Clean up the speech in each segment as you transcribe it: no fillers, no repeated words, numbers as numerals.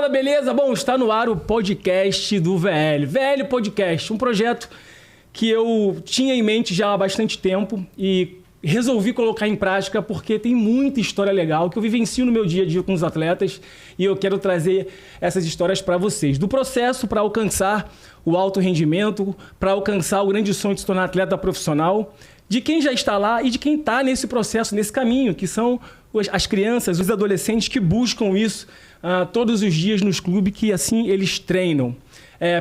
moçada, beleza? Bom, está no ar o podcast do VL. VL Podcast, um projeto que eu tinha em mente já há bastante tempo e resolvi colocar em prática porque tem muita história legal que eu vivencio no meu dia a dia com os atletas e eu quero trazer essas histórias para vocês. Do processo para alcançar o alto rendimento, para alcançar o grande sonho de se tornar atleta profissional, de quem já está lá e de quem está nesse processo, nesse caminho, que são as crianças, os adolescentes que buscam isso todos os dias nos clubes, que assim eles treinam.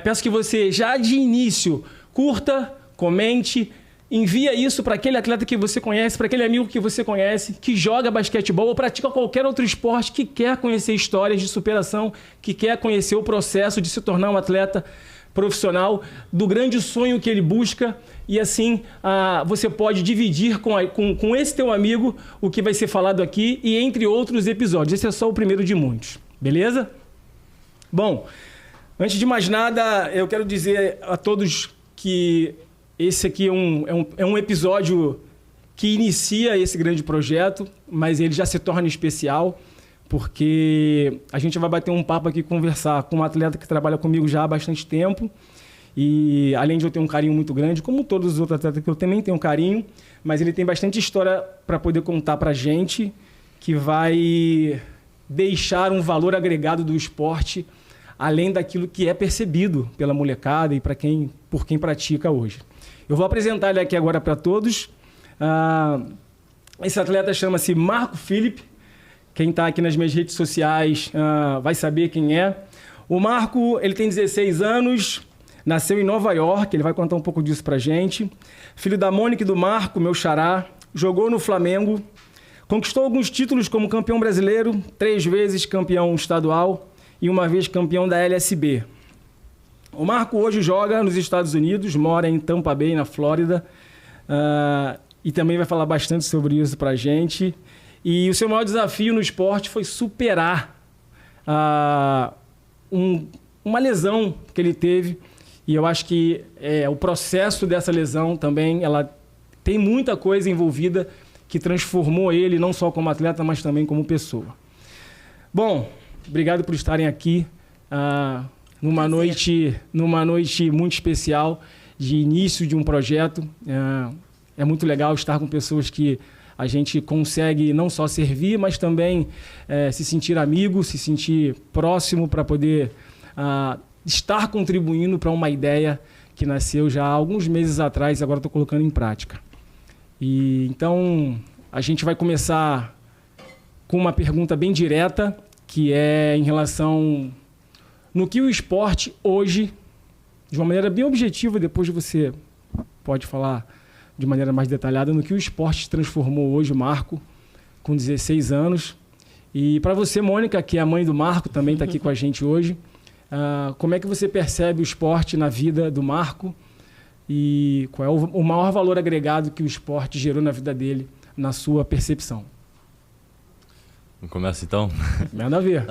Peço que você já de início curta, comente, envia isso para aquele atleta que você conhece, para aquele amigo que você conhece, que joga basquetebol ou pratica qualquer outro esporte, que quer conhecer histórias de superação, que quer conhecer o processo de se tornar um atleta profissional, do grande sonho que ele busca. E assim você pode dividir com esse teu amigo o que vai ser falado aqui e entre outros episódios. Esse é só o primeiro de muitos, beleza? Bom, antes de mais nada, eu quero dizer a todos que esse aqui é um episódio que inicia esse grande projeto, mas ele já se torna especial, porque a gente vai bater um papo aqui, conversar com um atleta que trabalha comigo já há bastante tempo. E além de eu ter um carinho muito grande, como todos os outros atletas que eu também tenho um carinho, mas ele tem bastante história para poder contar para a gente, que vai deixar um valor agregado do esporte, além daquilo que é percebido pela molecada e por quem pratica hoje. Eu vou apresentar ele aqui agora para todos. Esse atleta chama-se Marco Felipe. Quem está aqui nas minhas redes sociais vai saber quem é. O Marco, ele tem 16 anos, nasceu em Nova York, ele vai contar um pouco disso pra gente. Filho da Mônica e do Marco, meu xará, jogou no Flamengo, conquistou alguns títulos como campeão brasileiro, 3 vezes campeão estadual e 1 vez campeão da LSB. O Marco hoje joga nos Estados Unidos, mora em Tampa Bay, na Flórida, e também vai falar bastante sobre isso pra gente. E o seu maior desafio no esporte foi superar uma lesão que ele teve. E eu acho que o processo dessa lesão também, ela tem muita coisa envolvida que transformou ele não só como atleta, mas também como pessoa. Bom, obrigado por estarem aqui numa noite muito especial de início de um projeto. É muito legal estar com pessoas que a gente consegue não só servir, mas também se sentir amigo, se sentir próximo para poder estar contribuindo para uma ideia que nasceu já há alguns meses atrás e agora estou colocando em prática. E então a gente vai começar com uma pergunta bem direta, que é em relação no que o esporte hoje, de uma maneira bem objetiva, depois você pode falar de maneira mais detalhada, no que o esporte transformou hoje, o Marco, com 16 anos. E para você, Mônica, que é a mãe do Marco, também está aqui com a gente hoje, como é que você percebe o esporte na vida do Marco e qual é o maior valor agregado que o esporte gerou na vida dele, na sua percepção? Vamos começar então? Manda ver.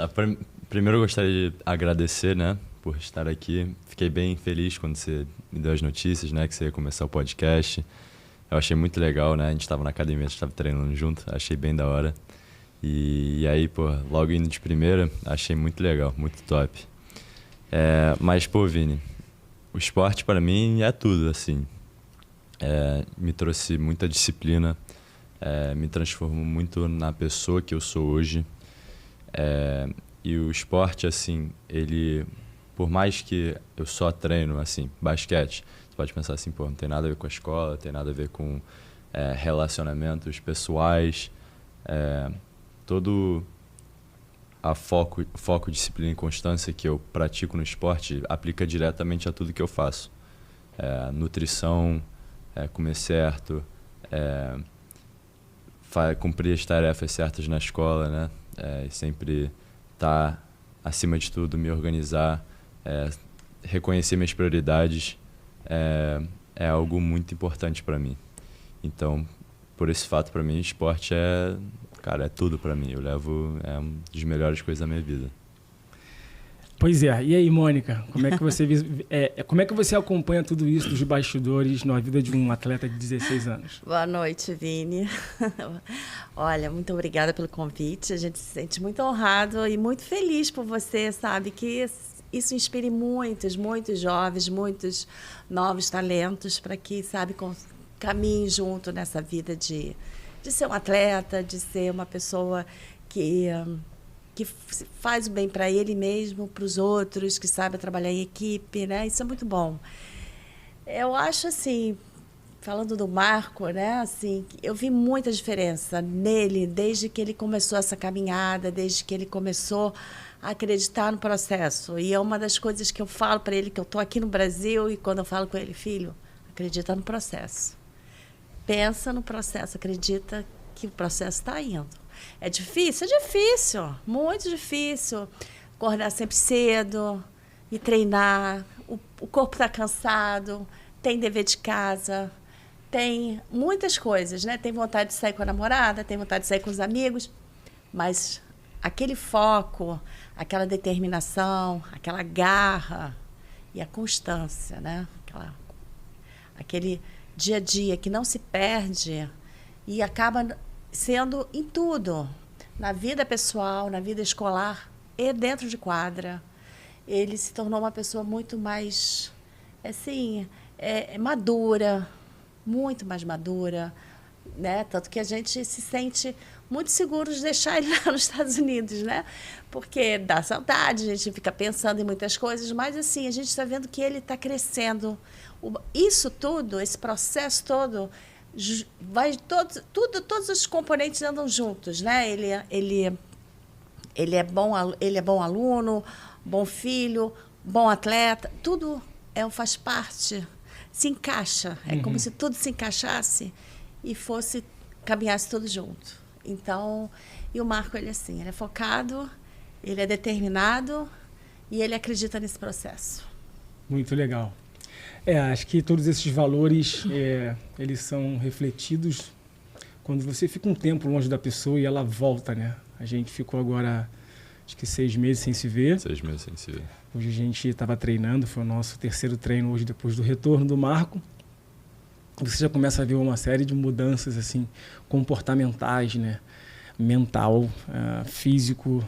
Primeiro eu gostaria de agradecer, né, por estar aqui. Fiquei bem feliz quando você me deu as notícias, né, que você ia começar o podcast. Eu achei muito legal, né, a gente estava na academia, a gente estava treinando junto, achei bem da hora. E aí, logo indo de primeira, achei muito legal, muito top. Mas, Vini, o esporte para mim é tudo, assim. Me trouxe muita disciplina, me transformou muito na pessoa que eu sou hoje. E o esporte, assim, ele, por mais que eu só treino, assim, basquete, você pode pensar assim, não tem nada a ver com a escola, tem nada a ver com relacionamentos pessoais, todo foco, disciplina e constância que eu pratico no esporte aplica diretamente a tudo que eu faço. Nutrição, comer certo, cumprir as tarefas certas na escola, né? Sempre estar acima de tudo, me organizar, reconhecer minhas prioridades é algo muito importante para mim. Então, por esse fato, para mim, esporte é tudo para mim. Eu levo, um dos melhores coisas da minha vida. Pois é. E aí, Mônica, como é que você acompanha tudo isso dos bastidores na vida de um atleta de 16 anos? Boa noite, Vini. Olha, muito obrigada pelo convite. A gente se sente muito honrado e muito feliz por você, sabe? Que isso inspire muitos jovens, muitos novos talentos para que, sabe, caminhem junto nessa vida de ser um atleta, de ser uma pessoa que faz o bem para ele mesmo, para os outros, que sabe trabalhar em equipe, né? Isso é muito bom. Eu acho assim, falando do Marco, né? Assim, eu vi muita diferença nele desde que ele começou essa caminhada, desde que ele começou a acreditar no processo. E é uma das coisas que eu falo para ele, que eu estou aqui no Brasil e quando eu falo com ele, filho, acredita no processo. Pensa no processo, acredita que o processo está indo. É difícil, muito difícil. Acordar sempre cedo e treinar. O corpo está cansado, tem dever de casa, tem muitas coisas, né? Tem vontade de sair com a namorada, tem vontade de sair com os amigos, mas aquele foco, aquela determinação, aquela garra e a constância, né? Aquele dia a dia que não se perde e acaba sendo em tudo, na vida pessoal, na vida escolar e dentro de quadra. Ele se tornou uma pessoa muito mais, assim, madura, muito mais madura, né? Tanto que a gente se sente muito seguro de deixar ele lá nos Estados Unidos, né? Porque dá saudade, a gente fica pensando em muitas coisas, mas assim, a gente está vendo que ele está crescendo. Isso tudo, esse processo todo, todos os componentes andam juntos, né? Ele é bom aluno, bom filho, bom atleta, tudo faz parte, se encaixa. É como se tudo se encaixasse e caminhasse tudo junto. Então, e o Marco, ele é assim, ele é focado, ele é determinado e ele acredita nesse processo. Muito legal. Acho que todos esses valores, eles são refletidos quando você fica um tempo longe da pessoa e ela volta, né? A gente ficou agora, acho que 6 meses sem se ver. 6 meses sem se ver. Hoje a gente estava treinando, foi o nosso terceiro treino hoje depois do retorno do Marco. Você já começa a ver uma série de mudanças assim, comportamentais, né? Mental, físico,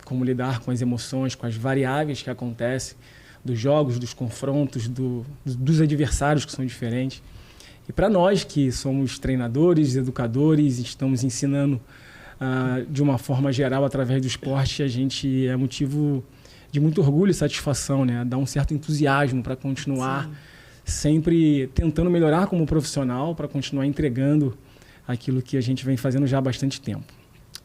como lidar com as emoções, com as variáveis que acontecem, dos jogos, dos confrontos, dos adversários que são diferentes. E para nós que somos treinadores, educadores, estamos ensinando de uma forma geral através do esporte, a gente é motivo de muito orgulho e satisfação, né? Dá um certo entusiasmo para continuar Sim. sempre tentando melhorar como profissional, para continuar entregando aquilo que a gente vem fazendo já há bastante tempo.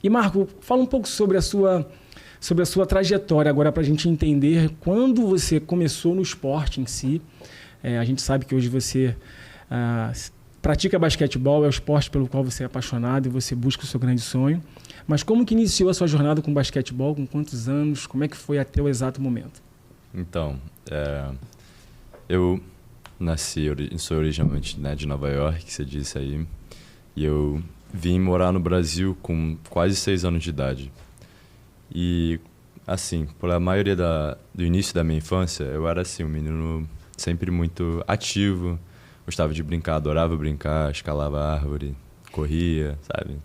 E Marco, fala um pouco sobre a sua trajetória agora para a gente entender quando você começou no esporte em si. A gente sabe que hoje você pratica basquetebol, é o esporte pelo qual você é apaixonado e você busca o seu grande sonho. Mas como que iniciou a sua jornada com basquetebol? Com quantos anos? Como é que foi até o exato momento? Então, eu sou originalmente, né, de Nova York, que você disse aí. E eu vim morar no Brasil com quase 6 anos de idade. E, assim, pela maioria do início da minha infância, eu era, assim, um menino sempre muito ativo, gostava de brincar, adorava brincar, escalava árvore, corria, sabe?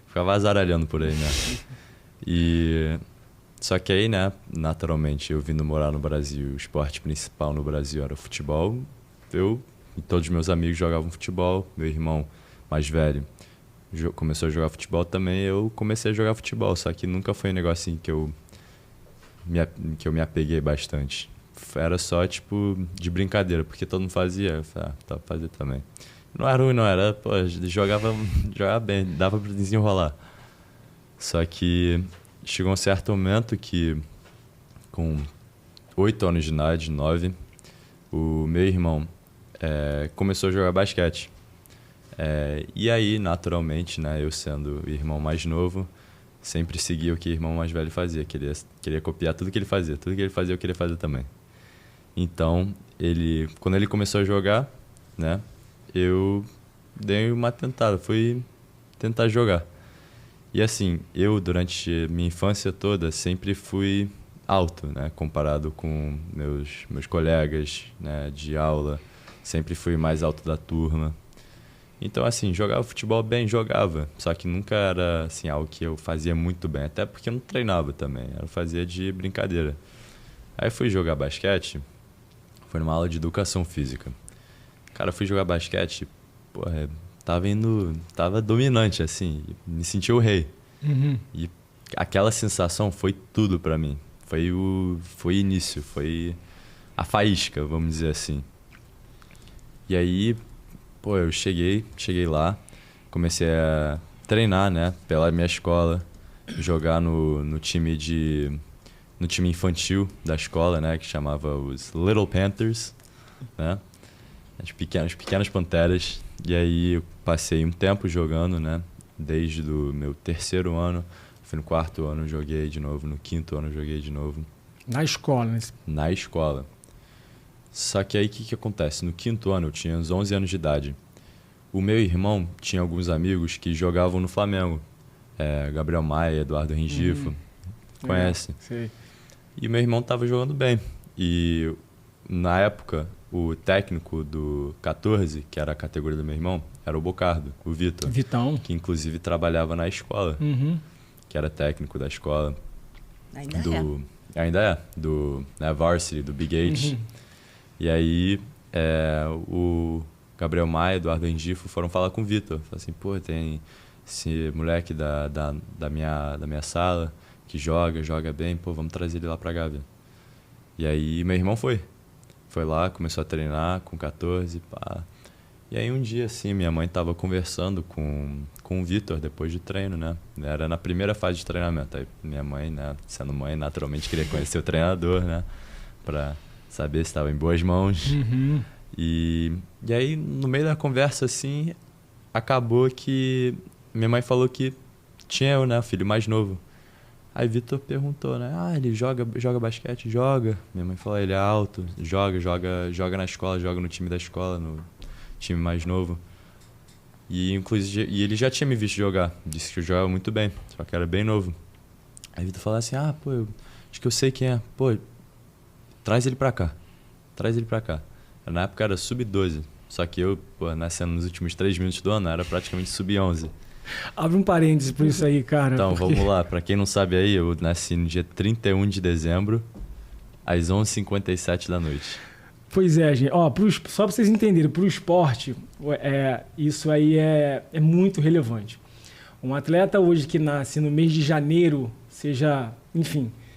Ficava azaralhando por aí, né? Só que aí, né, naturalmente, eu vindo morar no Brasil, o esporte principal no Brasil era o futebol. Eu e todos os meus amigos jogavam futebol, meu irmão mais velho começou a jogar futebol também, eu comecei a jogar futebol, só que nunca foi um negócio assim que eu me apeguei bastante. Era só, tipo, de brincadeira, porque todo mundo fazia, eu falei, tá, vou fazer também. Não era ruim, não, era, pô, jogava bem, dava pra desenrolar. Só que chegou um certo momento que, com 8 anos de idade, 9, o meu irmão começou a jogar basquete. E aí, naturalmente, né, eu sendo o irmão mais novo, sempre seguia o que o irmão mais velho fazia. Queria copiar tudo que ele fazia. Tudo que ele fazia, eu queria fazer também. Então, quando ele começou a jogar, né, eu dei uma tentada, fui tentar jogar. E assim, eu, durante minha infância toda, sempre fui alto, né? Comparado com meus colegas, né? De aula. Sempre fui mais alto da turma. Então, assim, jogava futebol bem, jogava. Só que nunca era, assim, algo que eu fazia muito bem. Até porque eu não treinava também. Eu fazia de brincadeira. Aí fui jogar basquete. Foi numa aula de educação física. Cara, fui jogar basquete. Porra, tava dominante, assim. Me senti o rei. E aquela sensação foi tudo pra mim. Foi o início, foi a faísca, vamos dizer assim. E aí, pô, eu cheguei lá, comecei a treinar, né, pela minha escola, jogar no time infantil da escola, né, que chamava os Little Panthers, né, as pequenas panteras. E aí eu passei um tempo jogando, né, desde o meu 3º ano, fui no 4º ano, joguei de novo, no 5º ano joguei de novo. Na escola, né? Na escola. Só que aí o que acontece? No 5º ano eu tinha uns 11 anos de idade. O meu irmão tinha alguns amigos que jogavam no Flamengo. Gabriel Maia, Eduardo Rengifo. Conhece? Sei. E o meu irmão estava jogando bem. E na época, o técnico do 14, que era a categoria do meu irmão, era o Bocardo, o Vitor. Vitão. Que inclusive trabalhava na escola. Que era técnico da escola. Ainda é. Do Varsity, do Big 8. E aí, o Gabriel Maia e Eduardo Rengifo foram falar com o Vitor. Falaram assim, pô, tem esse moleque da minha sala que joga bem, pô, vamos trazer ele lá pra Gávea. E aí, meu irmão foi lá, começou a treinar com 14, pá. E aí, um dia, assim, minha mãe tava conversando com o Vitor depois do treino, né? Era na primeira fase de treinamento. Aí, minha mãe, né, sendo mãe, naturalmente queria conhecer o treinador, né? Pra saber se estava em boas mãos. E aí, no meio da conversa, assim, acabou que minha mãe falou que tinha eu, né, o filho mais novo. Aí Vitor perguntou, né? Ele joga basquete? Joga. Minha mãe falou, ele é alto, joga na escola, joga no time da escola, no time mais novo. E inclusive ele já tinha me visto jogar, disse que eu jogava muito bem, só que era bem novo. Aí Vitor falou assim, pô, acho que eu sei quem é. Pô, traz ele pra cá. Na época era sub-12. Só que eu, pô, nascendo nos últimos 3 minutos do ano, era praticamente sub-11. Abre um parênteses por isso aí, cara. Então, vamos lá. Pra quem não sabe aí, eu nasci no dia 31 de dezembro, às 11h57 da noite. Pois é, gente. Só pra vocês entenderem, pro esporte, isso aí é muito relevante. Um atleta hoje que nasce no mês de janeiro,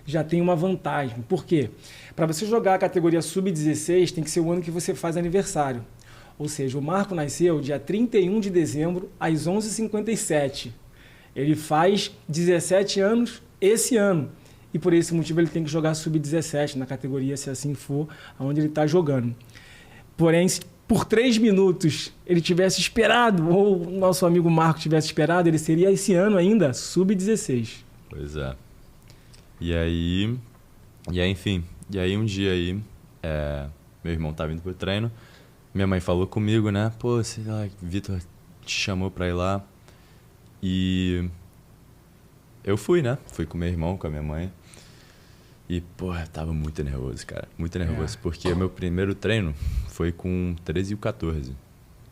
já tem uma vantagem. Por quê? Para você jogar a categoria sub-16, tem que ser o ano que você faz aniversário. Ou seja, o Marco nasceu dia 31 de dezembro, às 11h57. Ele faz 17 anos esse ano. E por esse motivo ele tem que jogar sub-17 na categoria, se assim for, onde ele está jogando. Porém, se por 3 minutos ele tivesse esperado, ou o nosso amigo Marco tivesse esperado, ele seria esse ano ainda sub-16. Pois é. E aí, enfim, um dia aí, meu irmão tava indo pro treino, minha mãe falou comigo, né? Pô, sei lá, Vitor te chamou pra ir lá. E eu fui, né? Fui com meu irmão, com a minha mãe. E, pô, eu tava muito nervoso, cara. Muito nervoso, porque o meu primeiro treino foi com 13 e 14.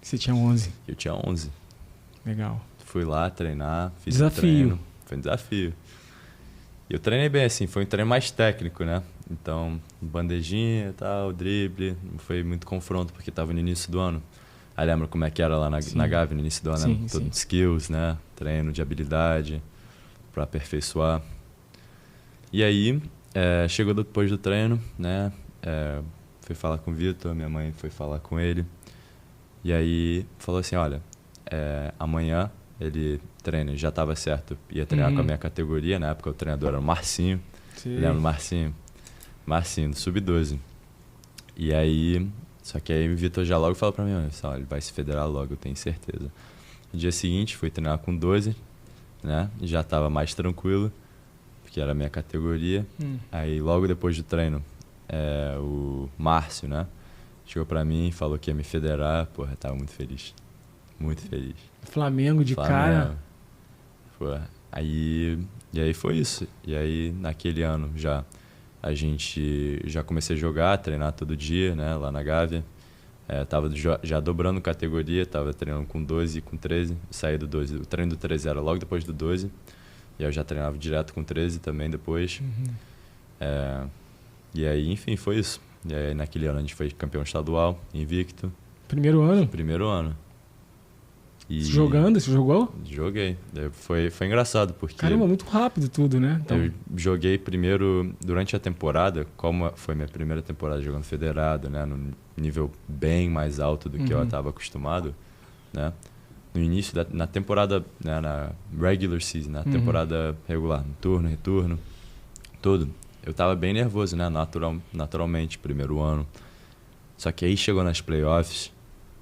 Você tinha 11? Eu tinha 11. Legal. Fui lá treinar, fiz desafio. Um treino. Foi um desafio. E eu treinei bem, assim, foi um treino mais técnico, né? Então, bandejinha e tal, drible, não foi muito confronto, porque tava no início do ano. Aí lembra como é que era lá na Gávea no início do ano, né? Todo skills, né? Treino de habilidade para aperfeiçoar. E aí, chegou depois do treino, né? Fui falar com o Vitor, minha mãe foi falar com ele. E aí, falou assim, olha, amanhã ele treina, já estava certo, ia treinar com a minha categoria, na época o treinador era o Marcinho. Lembra o Marcinho? Marcinho, do Sub-12. E aí, só que aí o Vitor já logo falou pra mim, olha, ele vai se federar logo, eu tenho certeza. No dia seguinte, fui treinar com 12, né? Já estava mais tranquilo, porque era a minha categoria. Aí, logo depois do treino, o Márcio, né? Chegou pra mim e falou que ia me federar. Porra, eu tava muito feliz. Muito feliz. Flamengo de cara. Pô, e aí foi isso. E aí, naquele ano já, a gente já comecei a jogar, treinar todo dia, né, lá na Gávea. Tava já dobrando categoria, tava treinando com 12 e com 13. Saí do 12, o treino do 13 era logo depois do 12. E eu já treinava direto com 13 também depois. E aí, enfim, foi isso. E aí, naquele ano a gente foi campeão estadual, invicto. Primeiro ano? Primeiro ano. E jogando? Você jogou? Joguei. Foi engraçado, porque... Caramba, muito rápido tudo, né? Então... Eu joguei primeiro, durante a temporada, como foi minha primeira temporada jogando federado, né? No nível bem mais alto do que eu estava acostumado, né? No início, na temporada, né, na regular season, na temporada regular, no turno, retorno, tudo. Eu estava bem nervoso, né? Naturalmente, primeiro ano. Só que aí chegou nas playoffs,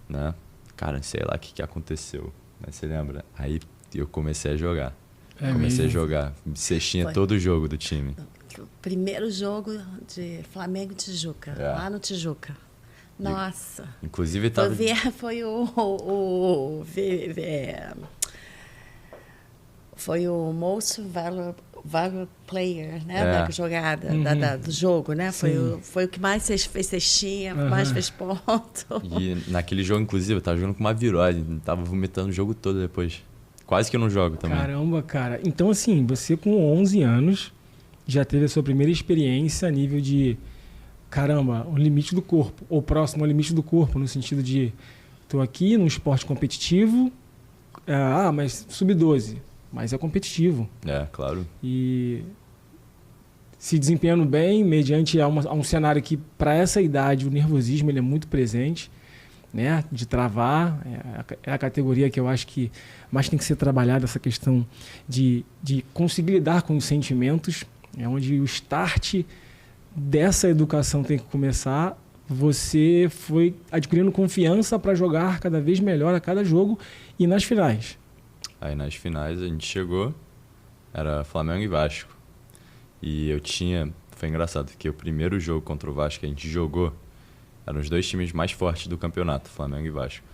né? Cara, sei lá o que aconteceu, mas você lembra? Aí eu comecei a jogar. Comecei a jogar. Cestinha todo o jogo do time. O primeiro jogo de Flamengo e Tijuca, lá no Tijuca. Nossa. Inclusive tava... Foi o most valuable player, né, da jogada, do jogo, né? Foi o que mais fez cestinha, mais fez ponto. E naquele jogo, inclusive, eu tava jogando com uma virose, tava vomitando o jogo todo depois. Quase que eu não jogo também. Caramba, cara. Então, assim, você com 11 anos já teve a sua primeira experiência a nível de, caramba, o limite do corpo, ou próximo ao limite do corpo, no sentido de, tô aqui num esporte competitivo, mas sub-12. Mas é competitivo. Claro. E se desempenhando bem, mediante a um cenário que, para essa idade, o nervosismo ele é muito presente, né? De travar. É a categoria que eu acho que mais tem que ser trabalhada, essa questão de conseguir lidar com os sentimentos. É onde o start dessa educação tem que começar. Você foi adquirindo confiança para jogar cada vez melhor a cada jogo e nas finais. Aí nas finais a gente chegou, era Flamengo e Vasco. E foi engraçado, porque o primeiro jogo contra o Vasco que a gente jogou, eram os dois times mais fortes do campeonato, Flamengo e Vasco.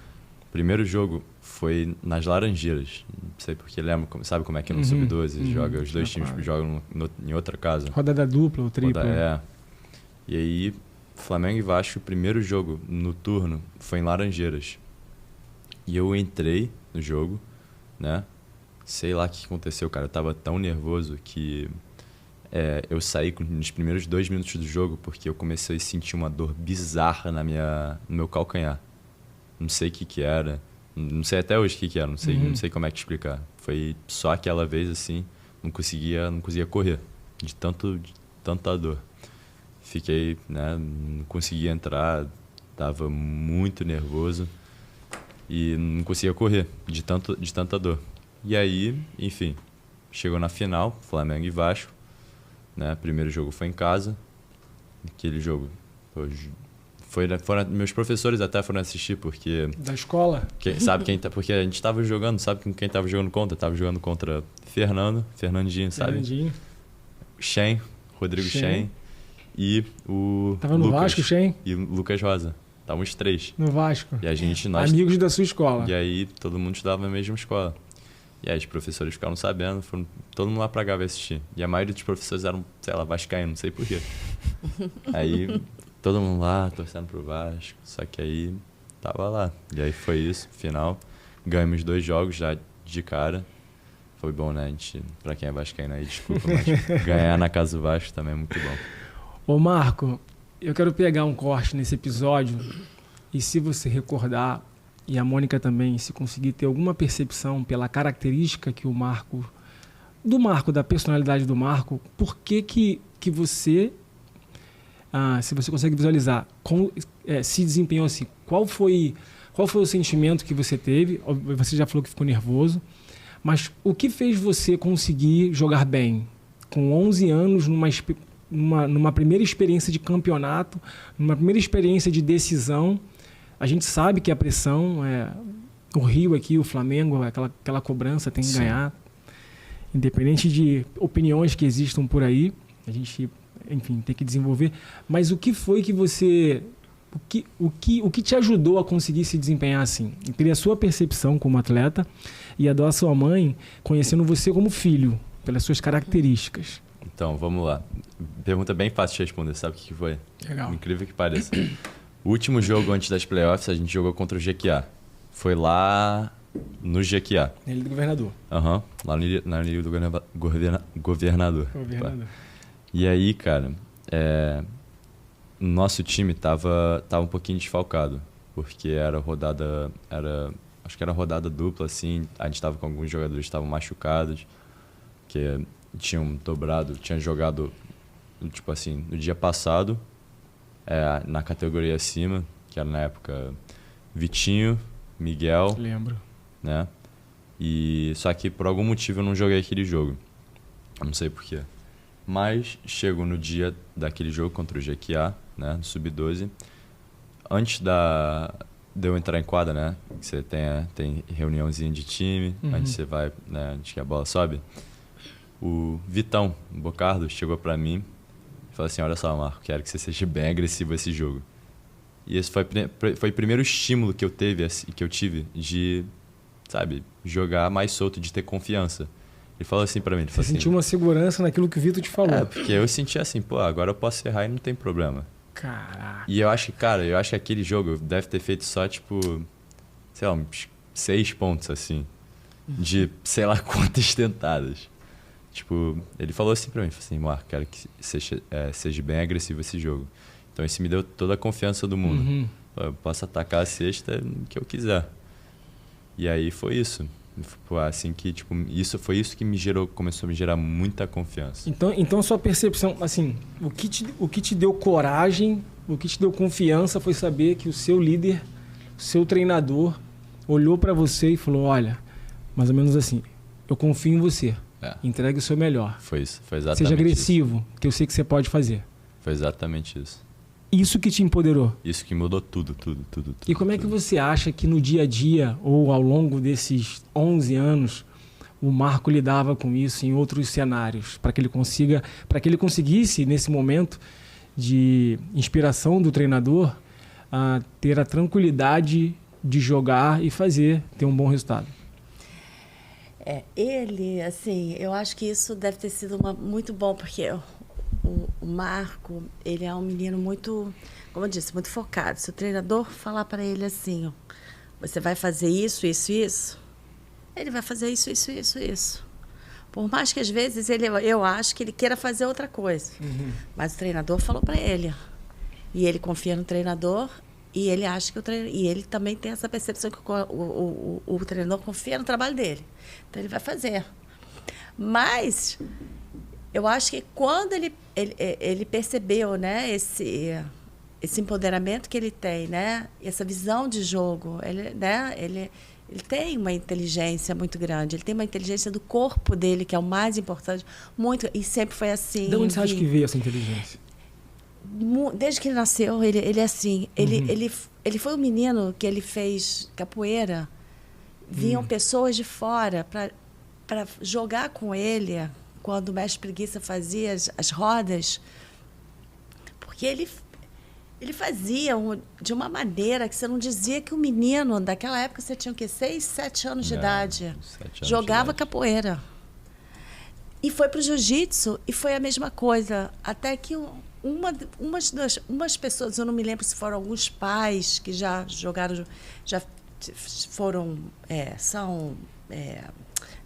O primeiro jogo foi nas Laranjeiras, não sei porque lembro, sabe como é que é no Sub-12, joga, os dois times jogam em outra casa. Rodada dupla ou tripla. E aí, Flamengo e Vasco, o primeiro jogo no turno foi em Laranjeiras. E eu entrei no jogo, né? Sei lá o que aconteceu, cara. Eu tava tão nervoso que eu saí nos primeiros 2 minutos do jogo porque eu comecei a sentir uma dor bizarra no meu calcanhar. Não sei o que era. Não sei até hoje o que era. Não sei como é que explicar. Foi só aquela vez, assim, não conseguia correr de tanta dor. Fiquei, né? Não conseguia entrar. Tava muito nervoso. E não conseguia correr de tanta dor. E aí, enfim, chegou na final, Flamengo e Vasco, né? Primeiro jogo foi em casa. Aquele jogo meus professores até foram assistir porque... Da escola? Porque a gente tava jogando, sabe com quem tava jogando contra? Tava jogando contra Fernandinho, sabe? Fernandinho. Shen, Rodrigo Shen e o Tava no Lucas, Vasco, Shen? E o Lucas Rosa. Estavam os 3. No Vasco. E a gente, amigos da sua escola. E aí todo mundo estudava na mesma escola. E aí os professores ficaram sabendo, foram todo mundo lá pra Gávea assistir. E a maioria dos professores eram, sei lá, vascaínos, não sei porquê. Aí todo mundo lá, torcendo pro Vasco. Só que aí tava lá. E aí foi isso, final. Ganhamos 2 jogos já de cara. Foi bom, né? Pra quem é vascaíno aí, desculpa, mas ganhar na casa do Vasco também é muito bom. Ô Marco, eu quero pegar um corte nesse episódio e se você recordar, e a Mônica também, se conseguir ter alguma percepção pela característica que da personalidade do Marco, por que você, se você consegue visualizar, se desempenhou assim, qual foi o sentimento que você teve? Você já falou que ficou nervoso, mas o que fez você conseguir jogar bem? Com 11 anos, numa primeira experiência de campeonato, numa primeira experiência de decisão, a gente sabe que a pressão, o Rio aqui, o Flamengo, aquela cobrança tem que ganhar, independente de opiniões que existam por aí, a gente, enfim, tem que desenvolver. Mas o que foi que você... O que te ajudou a conseguir se desempenhar assim? Eu queria a sua percepção como atleta e a da sua mãe, conhecendo você como filho, pelas suas características. Então, vamos lá. pergunta bem fácil de responder, sabe o que foi? Legal. Incrível que pareça. O último jogo antes das playoffs, a gente jogou contra o Jequiá. Foi lá no Jequiá. Na Ilha do Governador. Aham, lá na Ilha do Governador. Governador. E aí, cara, nosso time tava um pouquinho desfalcado, porque acho que era rodada dupla, assim, a gente tava com alguns jogadores que estavam machucados, que tinham jogado, tipo assim, no dia passado, na categoria acima, que era na época Vitinho, Miguel, Lembro. né? E só que por algum motivo eu não joguei aquele jogo. Eu não sei porquê. Mas chego no dia daquele jogo contra o Jequiá, né, no Sub-12. Antes de eu entrar em quadra, né? Você tem reuniãozinha de time, antes você vai, né, antes que a bola sobe. O Vitão, o Bocardo, chegou pra mim e falou assim: olha só, Marco, quero que você seja bem agressivo esse jogo. E esse foi o primeiro estímulo que eu tive de, sabe, jogar mais solto, de ter confiança. Ele falou assim pra mim. Você sentiu uma segurança naquilo que o Vitor te falou. Porque eu senti assim, pô, agora eu posso errar e não tem problema. Caraca. E eu acho que aquele jogo deve ter feito só, tipo, sei lá, uns 6 pontos, assim, de sei lá quantas tentadas. Tipo, ele falou assim pra mim, assim, Marco, quero que seja bem agressivo esse jogo. Então isso me deu toda a confiança do mundo. Eu posso atacar a cesta que eu quiser. E aí foi isso. Assim que, tipo, foi isso que começou a me gerar muita confiança. Então sua percepção, assim, o que te deu coragem, o que te deu confiança foi saber que o seu líder, o seu treinador, olhou para você e falou: olha, mais ou menos assim, eu confio em você, entregue o seu melhor. Foi isso, foi exatamente Seja agressivo, isso. Que eu sei que você pode fazer. Foi exatamente isso. Isso que te empoderou. Isso que mudou tudo. E como é que você acha que no dia a dia, ou ao longo desses 11 anos, o Marco lidava com isso em outros cenários? Para que ele conseguisse, nesse momento de inspiração do treinador, ter a tranquilidade de jogar e ter um bom resultado? Ele, assim, eu acho que isso deve ter sido muito bom, porque o Marco, ele é um menino muito, como eu disse, muito focado. Se o treinador falar para ele assim, você vai fazer isso, ele vai fazer isso. Por mais que às vezes eu acho que ele queira fazer outra coisa. Mas o treinador falou para ele. E ele confia no treinador e ele acha que e ele também tem essa percepção que o treinador confia no trabalho dele. Então ele vai fazer. Mas eu acho que quando ele percebeu, né, esse empoderamento que ele tem, né, essa visão de jogo, ele tem uma inteligência muito grande, ele tem uma inteligência do corpo dele, que é o mais importante, e sempre foi assim. De onde você acha que veio essa inteligência? Desde que ele nasceu, ele é assim. Ele foi um menino que ele fez capoeira, vinham pessoas de fora para jogar com ele, quando o mestre Preguiça fazia as rodas, porque ele fazia de uma maneira que você não dizia que o menino, daquela época, você tinha o quê? 6, 7 anos de idade. Jogava capoeira. E foi para o jiu-jitsu e foi a mesma coisa. Até que umas pessoas, eu não me lembro se foram alguns pais que já jogaram, já foram,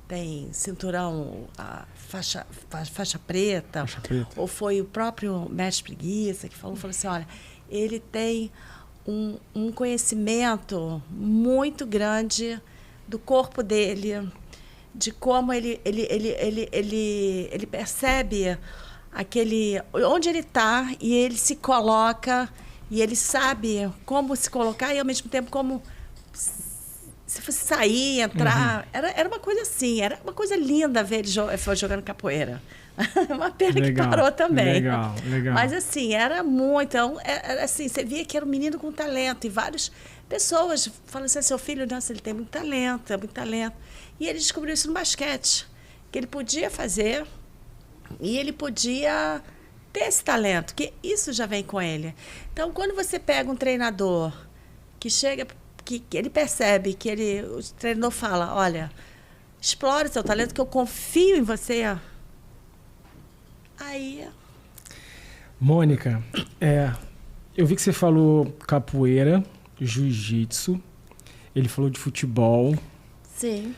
tem cinturão, faixa preta, ou foi o próprio mestre Preguiça que falou assim, olha, ele tem um conhecimento muito grande do corpo dele, de como ele percebe onde ele está e ele se coloca e ele sabe como se colocar e ao mesmo tempo como se fosse sair, entrar. Era uma coisa assim, era uma coisa linda ver ele jogando capoeira. Uma pena que parou também. Legal. Mas assim, era muito. Era assim, você via que era um menino com talento. E várias pessoas falam assim, seu filho, nossa, ele tem muito talento, E ele descobriu isso no basquete, que ele podia fazer e ele podia ter esse talento, que isso já vem com ele. Então, quando você pega um treinador que chega, que ele percebe, o treinador fala, olha, explore seu talento, que eu confio em você. Aí Mônica, eu vi que você falou capoeira, jiu-jitsu, ele falou de futebol. Sim.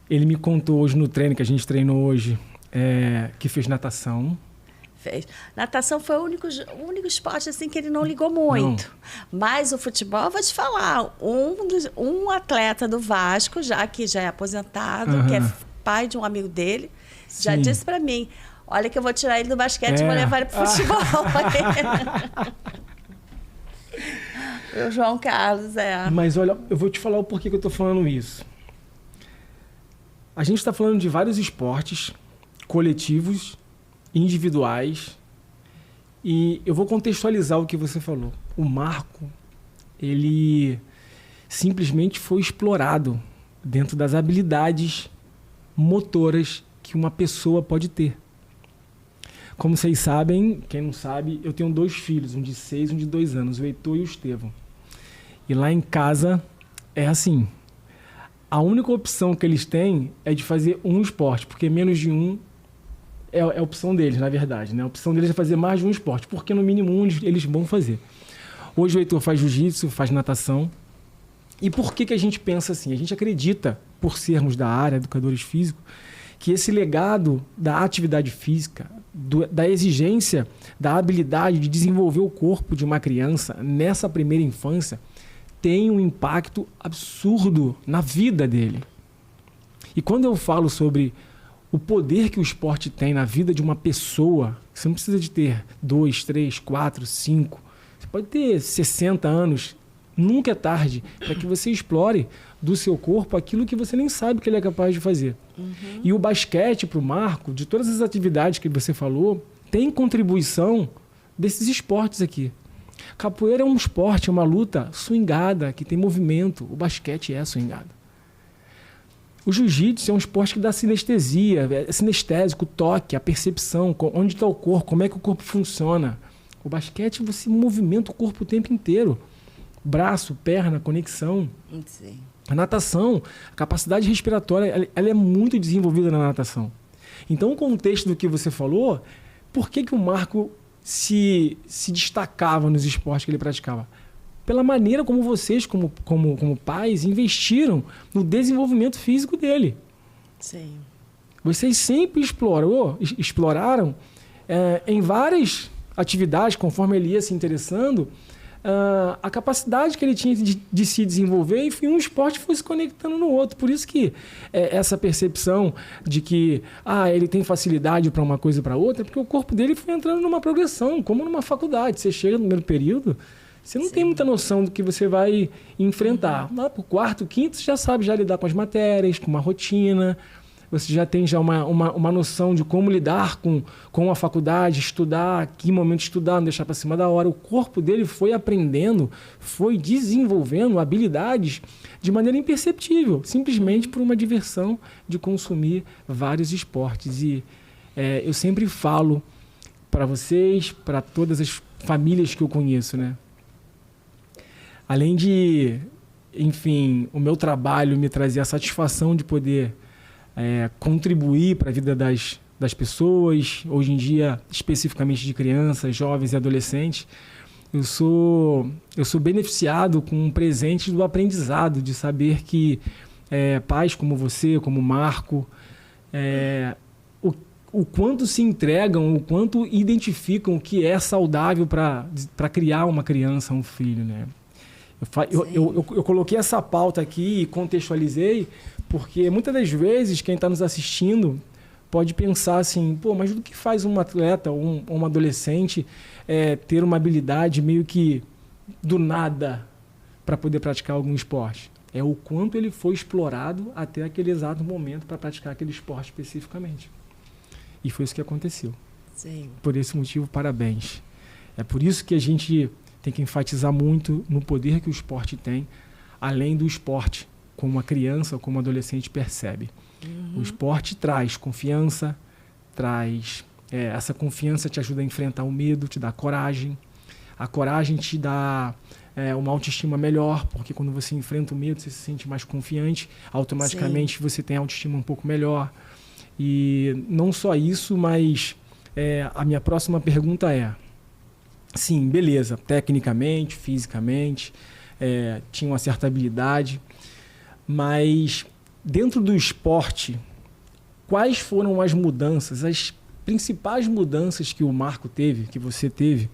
Ele me contou hoje no treino, que a gente treinou hoje, que fez natação. Fez. Natação foi o único esporte assim, que ele não ligou muito. Não. Mas o futebol, eu vou te falar, um atleta do Vasco, que já é aposentado, que é pai de um amigo dele, já disse para mim, olha que eu vou tirar ele do basquete e vou levar ele pro futebol. O João Carlos, Mas olha, eu vou te falar o porquê que eu tô falando isso. A gente está falando de vários esportes coletivos, individuais, e eu vou contextualizar o que você falou. O Marco, ele simplesmente foi explorado dentro das habilidades motoras que uma pessoa pode ter. Como vocês sabem, quem não sabe, eu tenho 2 filhos, um de 6 e um de 2 anos, o Heitor e o Estevão. E lá em casa é assim, a única opção que eles têm é de fazer um esporte, porque menos de um é a opção deles, na verdade, né? A opção deles é fazer mais de um esporte, porque no mínimo um eles vão fazer. Hoje o Heitor faz jiu-jitsu, faz natação. E por que a gente pensa assim? A gente acredita, por sermos da área, educadores físicos, que esse legado da atividade física, da exigência, da habilidade de desenvolver o corpo de uma criança nessa primeira infância tem um impacto absurdo na vida dele. E quando eu falo sobre o poder que o esporte tem na vida de uma pessoa, você não precisa de ter 2, 3, 4, 5, você pode ter 60 anos, nunca é tarde para que você explore do seu corpo aquilo que você nem sabe que ele é capaz de fazer. E o basquete, para o Marco, de todas as atividades que você falou, tem contribuição desses esportes aqui. Capoeira é um esporte, é uma luta swingada, que tem movimento. O basquete é swingado. O jiu-jitsu é um esporte que dá sinestesia, é sinestésico, o toque, a percepção, onde está o corpo, como é que o corpo funciona. O basquete, você movimenta o corpo o tempo inteiro. Braço, perna, conexão. Sim. A natação, a capacidade respiratória, ela é muito desenvolvida na natação. Então, o contexto do que você falou, por que o Marco se destacava nos esportes que ele praticava? Pela maneira como vocês, como pais, investiram no desenvolvimento físico dele. Sim. Vocês sempre exploraram em várias atividades, conforme ele ia se interessando, a capacidade que ele tinha de se desenvolver e um esporte foi se conectando no outro. Por isso que essa percepção de que ele tem facilidade para uma coisa e para outra, porque o corpo dele foi entrando numa progressão, como numa faculdade. Você chega no primeiro período, você não tem muita noção do que você vai enfrentar. Lá para o quarto, quinto, você já sabe lidar com as matérias, com uma rotina. Você já tem uma noção de como lidar com a faculdade, estudar, que momento estudar, não deixar para cima da hora. O corpo dele foi aprendendo, foi desenvolvendo habilidades de maneira imperceptível, simplesmente por uma diversão de consumir vários esportes. E eu sempre falo para vocês, para todas as famílias que eu conheço, né? Além de, enfim, o meu trabalho me trazer a satisfação de poder contribuir para a vida das pessoas, hoje em dia, especificamente de crianças, jovens e adolescentes, eu sou beneficiado com um presente do aprendizado, de saber que pais como você, como o Marco, o quanto se entregam, o quanto identificam o que é saudável para criar uma criança, um filho, né? Eu coloquei essa pauta aqui e contextualizei porque muitas das vezes quem está nos assistindo pode pensar assim, mas do que faz um atleta ou um adolescente ter uma habilidade meio que do nada para poder praticar algum esporte? É o quanto ele foi explorado até aquele exato momento para praticar aquele esporte especificamente. E foi isso que aconteceu. Sim. Por esse motivo, parabéns. É por isso que a gente tem que enfatizar muito no poder que o esporte tem, além do esporte, como uma criança ou como um adolescente percebe. O esporte traz confiança, essa confiança te ajuda a enfrentar o medo, te dá coragem. A coragem te dá uma autoestima melhor, porque quando você enfrenta o medo, você se sente mais confiante, automaticamente você tem a autoestima um pouco melhor. E não só isso, mas a minha próxima pergunta é: sim, beleza, tecnicamente, fisicamente, tinha uma certa habilidade, mas dentro do esporte, quais foram as mudanças, as principais mudanças que o Marco teve, que você teve,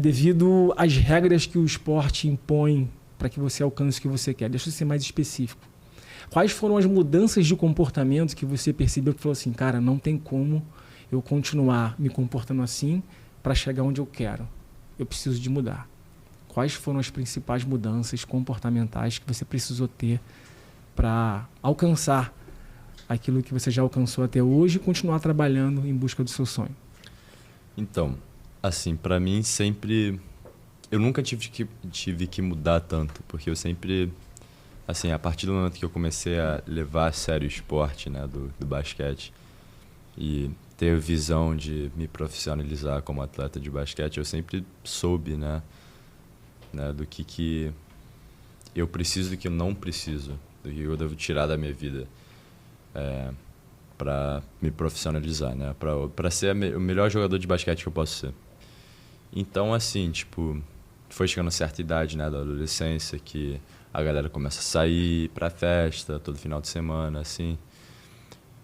devido às regras que o esporte impõe para que você alcance o que você quer? Deixa eu ser mais específico. Quais foram as mudanças de comportamento que você percebeu que falou assim, cara, não tem como eu continuar me comportando assim para chegar onde eu quero? Eu preciso de mudar. Quais foram as principais mudanças comportamentais que você precisou ter para alcançar aquilo que você já alcançou até hoje e continuar trabalhando em busca do seu sonho? Então, assim, para mim sempre... Eu nunca tive que mudar tanto, porque eu sempre... Assim, a partir do momento que eu comecei a levar a sério o esporte, né, do basquete, e ter a visão de me profissionalizar como atleta de basquete, eu sempre soube, né, do que eu preciso e do que eu não preciso, do que eu devo tirar da minha vida para me profissionalizar, né, para ser o melhor jogador de basquete que eu posso ser. Então, assim, tipo, foi chegando a certa idade, né, da adolescência, que a galera começa a sair pra festa todo final de semana, assim.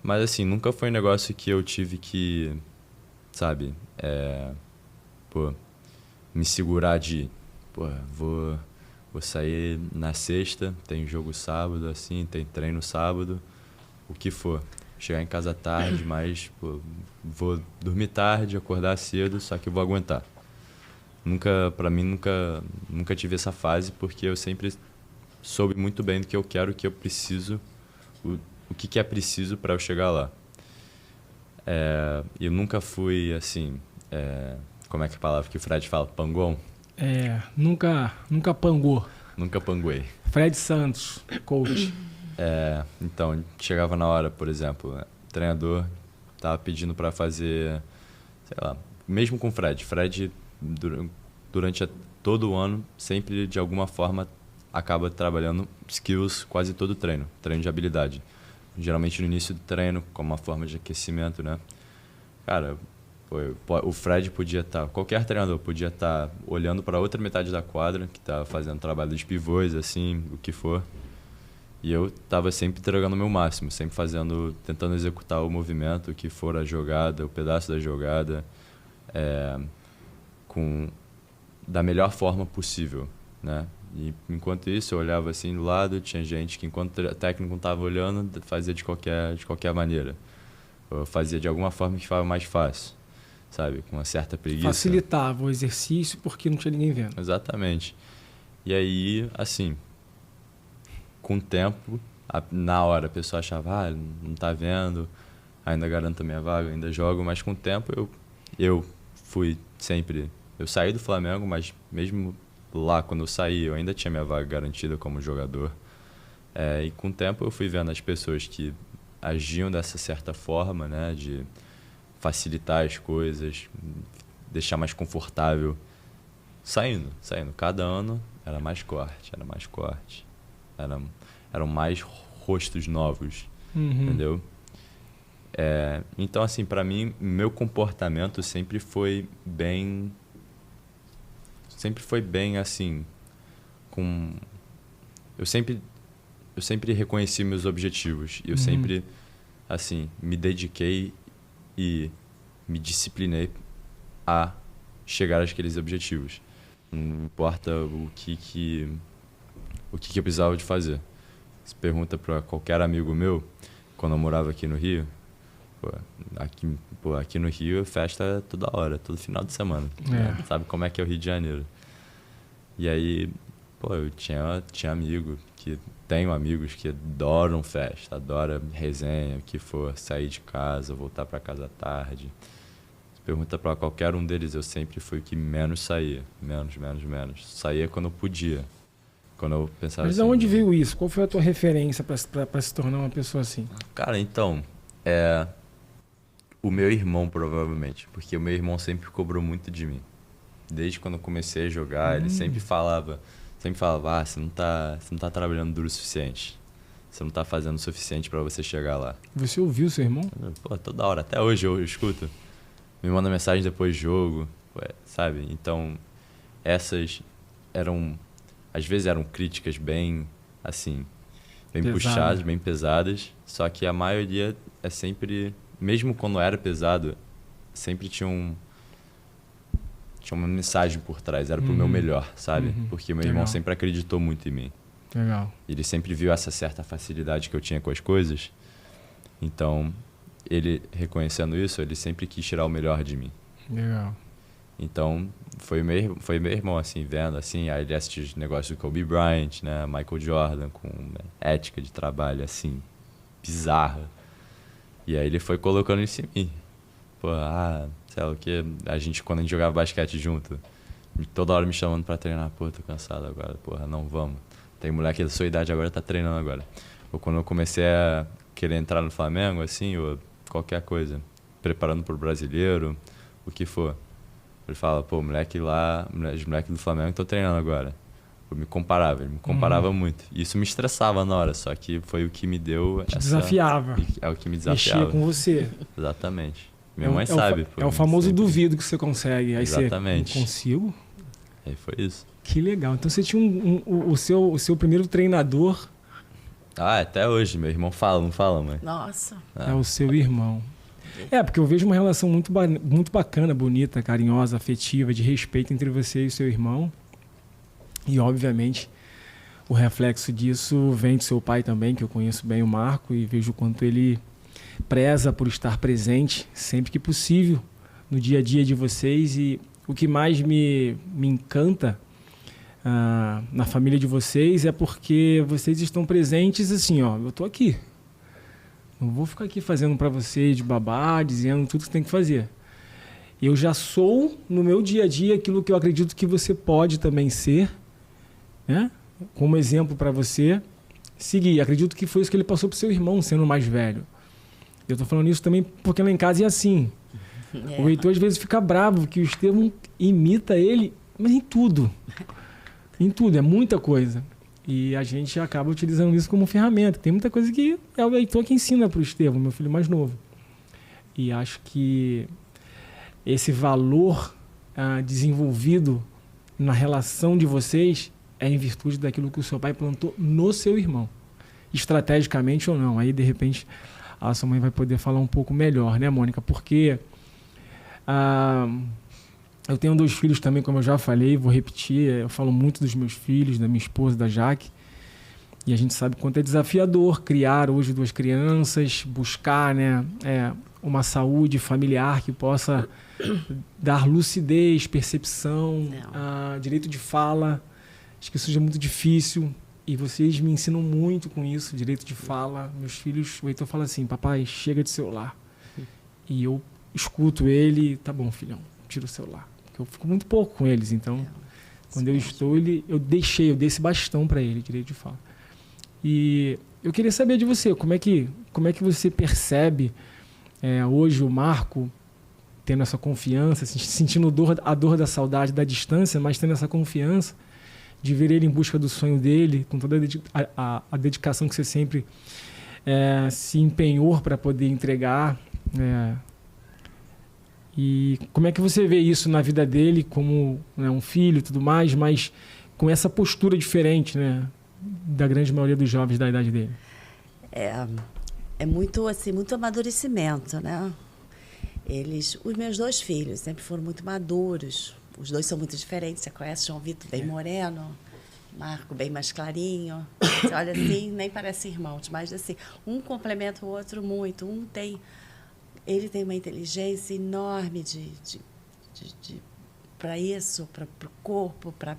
Mas, assim, nunca foi um negócio que eu tive que, sabe, me segurar de, vou sair na sexta, tem jogo sábado, assim, tem treino sábado, o que for. Chegar em casa tarde, mas, vou dormir tarde, acordar cedo, só que eu vou aguentar. Pra mim, nunca tive essa fase, porque eu sempre soube muito bem do que eu quero, o que eu preciso, o que é preciso para eu chegar lá. Eu nunca fui, assim, como é que é a palavra que o Fred fala? Pangon? Nunca pangou. Nunca panguei. Fred Santos, coach. Então, chegava na hora, por exemplo, o treinador tava pedindo para fazer, sei lá, mesmo com o Fred. Fred, durante todo o ano, sempre, de alguma forma, acaba trabalhando skills quase todo treino de habilidade. Geralmente no início do treino, como uma forma de aquecimento, né? Cara, o Fred podia estar, qualquer treinador podia estar olhando para outra metade da quadra, que estava fazendo trabalho dos pivôs, assim, o que for. E eu estava sempre entregando o meu máximo, sempre tentando executar o movimento, o que for a jogada, o pedaço da jogada, da melhor forma possível, né? E enquanto isso, eu olhava assim do lado, tinha gente que, enquanto o técnico não estava olhando, fazia de qualquer maneira. Eu fazia de alguma forma que ficava mais fácil, sabe? Com uma certa preguiça. Facilitava o exercício porque não tinha ninguém vendo. Exatamente. E aí, assim, com o tempo, na hora a pessoa achava, não tá vendo, ainda garanto a minha vaga, ainda jogo, mas com o tempo eu fui sempre... Eu saí do Flamengo, mas mesmo lá, quando eu saí, eu ainda tinha minha vaga garantida como jogador. E com o tempo eu fui vendo as pessoas que agiam dessa certa forma, né, de facilitar as coisas, deixar mais confortável, saindo. Cada ano era mais corte. Eram mais rostos novos, entendeu? Então, assim, para mim, meu comportamento sempre foi bem, assim, eu sempre reconheci meus objetivos. E eu sempre, assim, me dediquei e me disciplinei a chegar àqueles objetivos. Não importa o que eu precisava de fazer. Se pergunta para qualquer amigo meu, quando eu morava aqui no Rio, aqui no Rio festa toda hora, todo final de semana. Né? Sabe como é que é o Rio de Janeiro. E aí, eu tinha tenho amigos que adoram festa, adoram resenha, o que for, sair de casa, voltar para casa à tarde. Se pergunta para qualquer um deles, eu sempre fui o que menos saía. Menos. Saía quando eu podia. Quando eu pensava. Mas de onde veio isso? Qual foi a tua referência para se tornar uma pessoa assim? Cara, então, o meu irmão, provavelmente. Porque o meu irmão sempre cobrou muito de mim. Desde quando eu comecei a jogar, ele sempre falava, você não tá trabalhando duro o suficiente. Você não tá fazendo o suficiente para você chegar lá. Você ouviu seu irmão? Toda hora. Até hoje eu escuto. Me manda mensagem depois do jogo. sabe? Então, essas às vezes eram críticas bem, assim, bem puxadas, bem pesadas, só que a maioria é sempre, mesmo quando era pesado, sempre tinha uma mensagem por trás, era pro meu melhor, sabe? Porque meu irmão sempre acreditou muito em mim. Legal. Ele sempre viu essa certa facilidade que eu tinha com as coisas. Então, ele reconhecendo isso, ele sempre quis tirar o melhor de mim. Legal. Então, foi meu irmão, assim, vendo, assim, aí ele assistiu os negócios do Kobe Bryant, né? Michael Jordan, com ética de trabalho, assim, bizarra. E aí ele foi colocando isso em mim. Pô, sei lá o quê. Quando a gente jogava basquete junto, toda hora me chamando pra treinar. Pô, tô cansado agora, porra, não vamos. Tem moleque da sua idade agora, tá treinando agora. Ou quando eu comecei a querer entrar no Flamengo, assim, ou qualquer coisa, preparando pro brasileiro, o que for. Ele fala, pô, os moleques do Flamengo estão treinando agora. Ele me comparava muito. Isso me estressava na hora, só que foi o que me deu desafiava. É o que me desafiava. Mexia com você. Exatamente. Minha mãe sabe. É o famoso duvido que você consegue. Aí exatamente. Você, não consigo? Aí foi isso. Que legal. Então você tinha o seu primeiro treinador. Até hoje. Meu irmão fala, não fala, mãe? Nossa. É o seu irmão. Porque eu vejo uma relação muito bacana, bonita, carinhosa, afetiva, de respeito entre você e o seu irmão. E, obviamente, o reflexo disso vem do seu pai também, que eu conheço bem o Marco, e vejo o quanto ele preza por estar presente sempre que possível no dia a dia de vocês. E o que mais me encanta na família de vocês é porque vocês estão presentes assim, ó, eu tô aqui. Não vou ficar aqui fazendo para você de babá, dizendo tudo que tem que fazer. Eu já sou, no meu dia a dia, aquilo que eu acredito que você pode também ser, né? Como exemplo para você seguir. Acredito que foi isso que ele passou pro seu irmão, sendo mais velho. Eu estou falando isso também porque lá em casa é assim. O Heitor às vezes fica bravo que o Estevão imita ele, mas em tudo. Em tudo, é muita coisa. E a gente acaba utilizando isso como ferramenta. Tem muita coisa que é o Heitor que ensina para o Estevão, meu filho mais novo. E acho que esse valor desenvolvido na relação de vocês é em virtude daquilo que o seu pai plantou no seu irmão. Estrategicamente ou não. Aí, de repente, a sua mãe vai poder falar um pouco melhor, né, Mônica? Porque eu tenho 2 filhos também, como eu já falei, vou repetir. Eu falo muito dos meus filhos, da minha esposa, da Jaque. E a gente sabe quanto é desafiador criar hoje 2 crianças, buscar, né, uma saúde familiar que possa dar lucidez, percepção, direito de fala. Acho que isso é muito difícil. E vocês me ensinam muito com isso, direito de fala. Meus filhos, o Heitor fala assim, papai, chega de celular. E eu escuto ele, tá bom, filhão, tira o celular. Porque eu fico muito pouco com eles, então, quando eu estou, eu dei esse bastão para ele, direito de fala. E eu queria saber de você, como é que você percebe hoje o Marco tendo essa confiança, sentindo a dor da saudade, da distância, mas tendo essa confiança de ver ele em busca do sonho dele, com toda a dedicação que você sempre se empenhou para poder entregar. E como é que você vê isso na vida dele, como, né, um filho e tudo mais, mas com essa postura diferente, né, da grande maioria dos jovens da idade dele? É muito, assim, muito amadurecimento, né? Os meus 2 filhos sempre foram muito maduros. Os 2 são muito diferentes. Você conhece João Vitor, bem moreno, Marco bem mais clarinho. Você olha assim, nem parecem irmãos, mas assim, um complementa o outro muito. Ele tem uma inteligência enorme para isso, para o corpo, para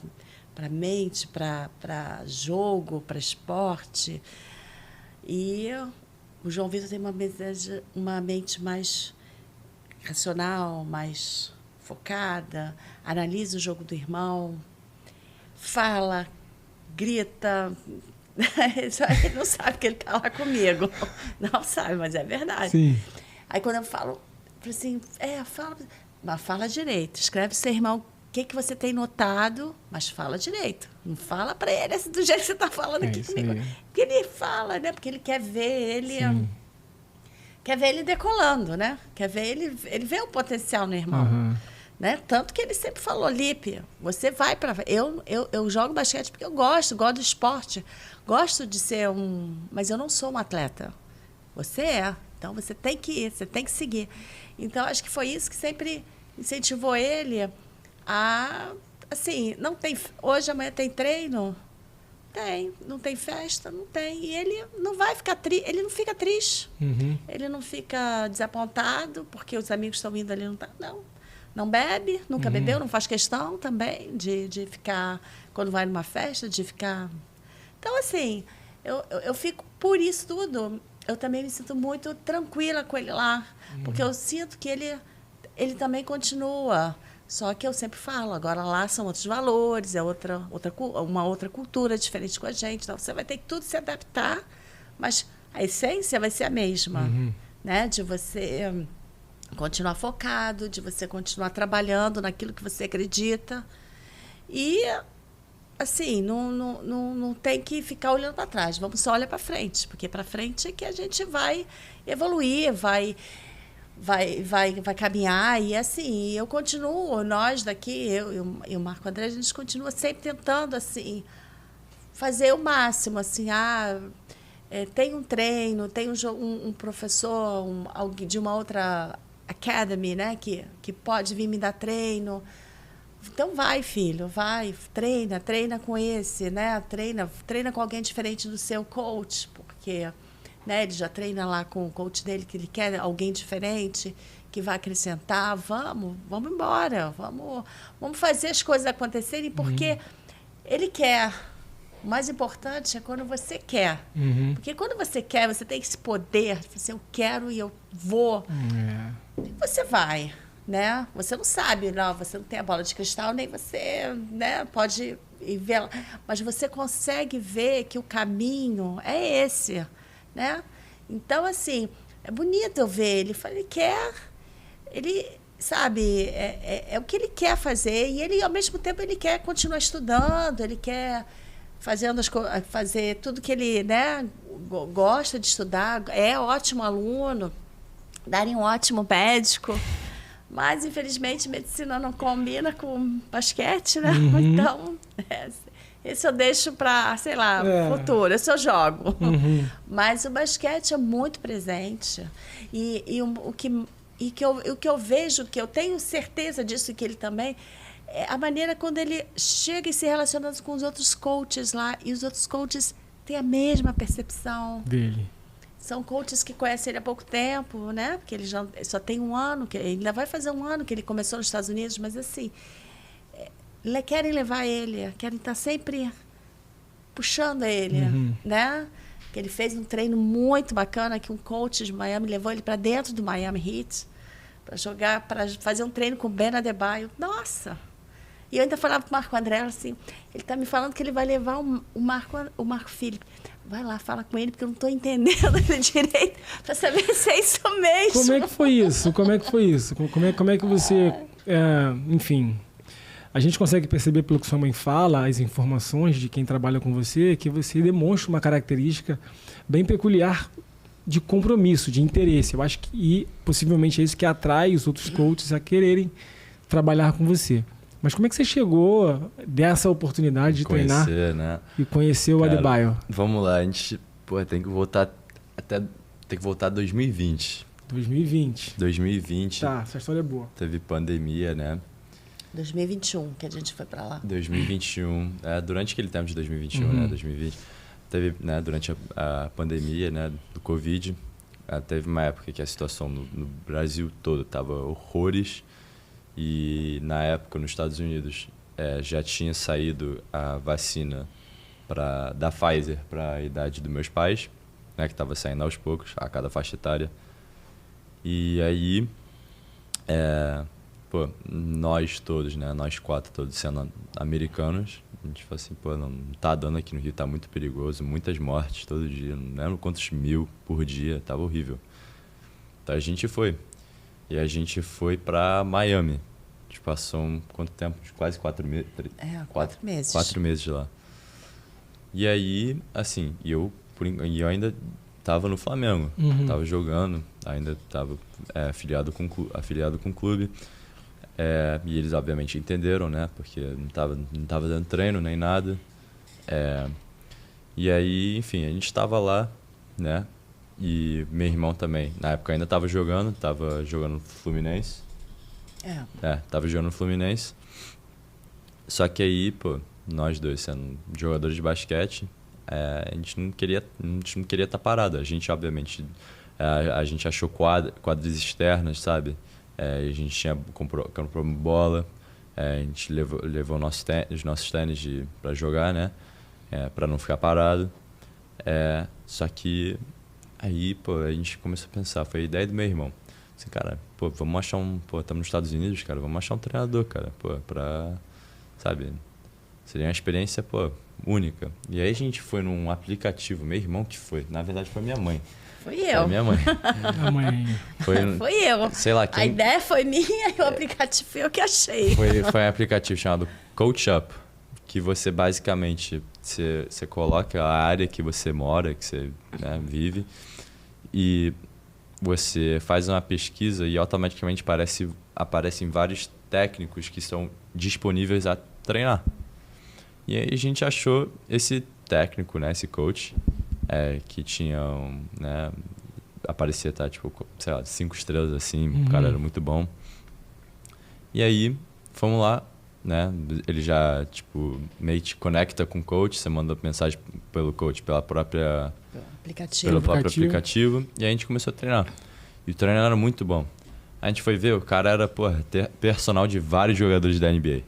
a mente, para jogo, para esporte. E o João Vitor tem uma mente mais racional, mais focada, analisa o jogo do irmão, fala, grita. Ele não sabe que ele está lá comigo. Não sabe, mas é verdade. Sim. Aí quando eu falo assim, fala direito, escreve seu irmão o que você tem notado, mas fala direito. Não fala para ele assim, do jeito que você está falando aqui comigo. Aí. Porque ele fala, né? Porque ele quer ver ele decolando, né? Quer ver ele vê o potencial no irmão. Né? Tanto que ele sempre falou, Lipe, você vai para... Eu jogo basquete porque eu gosto do esporte. Gosto de ser mas eu não sou uma atleta. Você é. Então, você tem que ir, você tem que seguir. Então, acho que foi isso que sempre incentivou ele a... Assim, não tem... Hoje, amanhã tem treino? Tem. Não tem festa? Não tem. E ele não vai ficar triste. Ele não fica triste. Uhum. Ele não fica desapontado porque os amigos estão indo ali. Não bebe, nunca bebeu, não faz questão também de ficar... Quando vai numa festa, de ficar... Então, assim, eu fico por isso tudo... Eu também me sinto muito tranquila com ele lá, porque eu sinto que ele também continua. Só que eu sempre falo, agora lá são outros valores, é uma outra cultura diferente com a gente. Então, você vai ter que tudo se adaptar, mas a essência vai ser a mesma, né? De você continuar focado, de você continuar trabalhando naquilo que você acredita. E... assim, não tem que ficar olhando para trás. Vamos só olhar para frente, porque para frente é que a gente vai evoluir, vai caminhar. E assim, eu continuo, nós daqui, eu e o Marco André, a gente continua sempre tentando assim, fazer o máximo. Assim, tem um treino, tem um professor, alguém de uma outra academy, né, que pode vir me dar treino. Então vai, filho, vai, treina com esse, né? Treina com alguém diferente do seu coach, porque, né, ele já treina lá com o coach dele, que ele quer alguém diferente, que vai acrescentar. Vamos embora, vamos fazer as coisas acontecerem, porque ele quer. O mais importante é quando você quer. Porque quando você quer, você tem esse poder, assim, eu quero e eu vou. Você vai. Né? Você não sabe, não, você não tem a bola de cristal, nem você, né, pode ir ver, mas você consegue ver que o caminho é esse, né? Então, assim, é bonito eu ver ele quer, ele, sabe, é o que ele quer fazer, e ele, ao mesmo tempo, ele quer continuar estudando, ele quer fazer tudo que ele, né, gosta de estudar, é ótimo aluno, daria um ótimo médico. Mas, infelizmente, medicina não combina com basquete, né? Então, esse eu deixo para, sei lá, futuro. Esse eu jogo. Mas o basquete é muito presente. O que eu vejo, que eu tenho certeza disso, que ele também, é a maneira quando ele chega e se relaciona com os outros coaches lá. E os outros coaches têm a mesma percepção dele. São coaches que conhecem ele há pouco tempo, né? Porque ele já só tem um ano, ele ainda vai fazer um ano que ele começou nos Estados Unidos, mas assim, querem levar ele, querem estar sempre puxando ele, né? Que ele fez um treino muito bacana que um coach de Miami levou ele para dentro do Miami Heat para fazer um treino com o Ben Adebayo. Nossa! E eu ainda falava para o Marco André assim, ele está me falando que ele vai levar o Marco Felipe. Vai lá, fala com ele, porque eu não estou entendendo ele direito, para saber se é isso mesmo. Como é que foi isso? Como é que você... enfim, a gente consegue perceber pelo que sua mãe fala, as informações de quem trabalha com você, que você demonstra uma característica bem peculiar de compromisso, de interesse. Eu acho que possivelmente é isso que atrai os outros coaches a quererem trabalhar com você. Mas como é que você chegou dessa oportunidade de treinar, né? E conhecer o Adebayo? Vamos lá, a gente tem que voltar a 2020. 2020. Tá, essa história é boa. Teve pandemia, né? 2021 que a gente foi para lá. 2021, durante aquele tempo de 2021, né? 2020, teve, né? Durante a pandemia, né? Do Covid, teve uma época que a situação no Brasil todo tava horrores. E, na época, nos Estados Unidos, já tinha saído a vacina da Pfizer para a idade dos meus pais, né, que estava saindo aos poucos, a cada faixa etária. E aí, nós todos, né, nós 4 todos sendo americanos, a gente falou assim, não tá dando aqui no Rio, tá muito perigoso, muitas mortes todo dia, não lembro quantos mil por dia, tava horrível. Então a gente foi. E a gente foi para Miami. A gente passou quanto tempo? Quase 4 meses. 4 meses. 4 meses lá. E aí, assim, eu ainda estava no Flamengo. Estava jogando, ainda estava afiliado com o clube. E eles, obviamente, entenderam, né? Porque não tava dando treino nem nada. E aí, enfim, a gente estava lá, né? E meu irmão também, na época ainda tava jogando no Fluminense. Tava jogando no Fluminense. Só que aí, pô, nós dois sendo jogadores de basquete, a gente não queria estar parado. A gente, obviamente, a gente achou quadras externas, sabe? A gente comprou bola, a gente levou os nossos tênis para jogar, né? Para não ficar parado. Só que aí, pô, a gente começou a pensar, foi a ideia do meu irmão. Assim, cara, pô, vamos achar estamos nos Estados Unidos, cara, vamos achar um treinador, cara, pô, sabe, seria uma experiência, pô, única. E aí a gente foi num aplicativo, meu irmão que foi, na verdade foi minha mãe. Foi eu. Foi minha mãe. Foi eu. Sei lá, quem... A ideia foi minha e o aplicativo foi eu que achei. Foi um aplicativo chamado Coach Up, que você basicamente, você coloca a área que você mora, que você, né, vive, e você faz uma pesquisa e automaticamente aparecem vários técnicos que são disponíveis a treinar. E aí a gente achou esse técnico, né, esse coach, que tinha, né, aparecia, tá, tipo, sei lá, 5 estrelas assim, o cara era muito bom. E aí fomos lá, né, ele já, tipo, meio te conecta com o coach, você manda mensagem pelo coach, pelo próprio aplicativo, e aí a gente começou a treinar. E o treino era muito bom. A gente foi ver, o cara era, porra, personal de vários jogadores da NBA,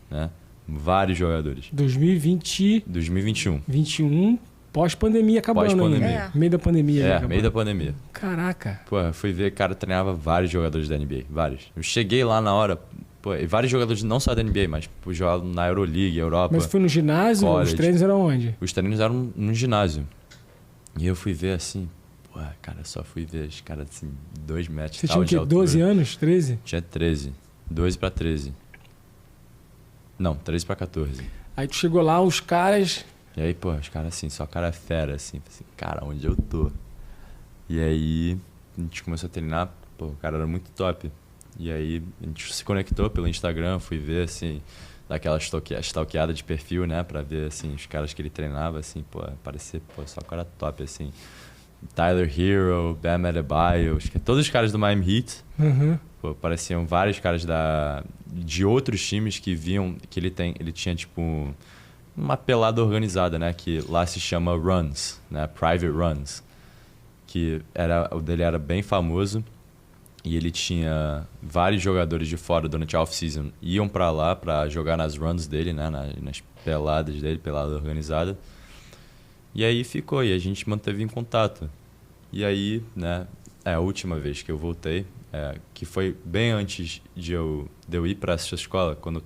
né? Vários jogadores. 2021. 21, pós-pandemia acabando. Pós-pandemia. Meio da pandemia. Meio da pandemia. Caraca. Pô, fui ver, o cara treinava vários jogadores da NBA, vários. Eu cheguei lá na hora, pô, e vários jogadores não só da NBA, mas jogavam na Euroleague, Europa. Mas foi no ginásio? College. Os treinos eram onde? Os treinos eram no ginásio. E eu fui ver assim, pô, cara, só fui ver os caras assim, 2 metros. Você tinha o quê? 12 anos? 13? Tinha 13. 12 pra 13. Não, 13 pra 14. Aí tu chegou lá, os caras... E aí, pô, os caras assim, só cara fera, assim, cara, onde eu tô? E aí, a gente começou a treinar, pô, o cara era muito top. E aí, a gente se conectou pelo Instagram, fui ver, assim, daquela stalkeada de perfil, né, pra ver, assim, os caras que ele treinava, assim, pô, parecia, pô, só cara top, assim. Tyler Hero, Bam Adebayo, todos os caras do Miami Heat. Pô, pareciam vários caras de outros times que viam que ele tinha tipo uma pelada organizada, né, que lá se chama runs, né, private runs, que o dele era bem famoso e ele tinha vários jogadores de fora durante a off-season iam para lá para jogar nas runs dele, né, nas peladas dele, pelada organizada. E aí ficou, e a gente manteve em contato. E aí, né, a última vez que eu voltei, que foi bem antes de eu ir para essa escola, quando eu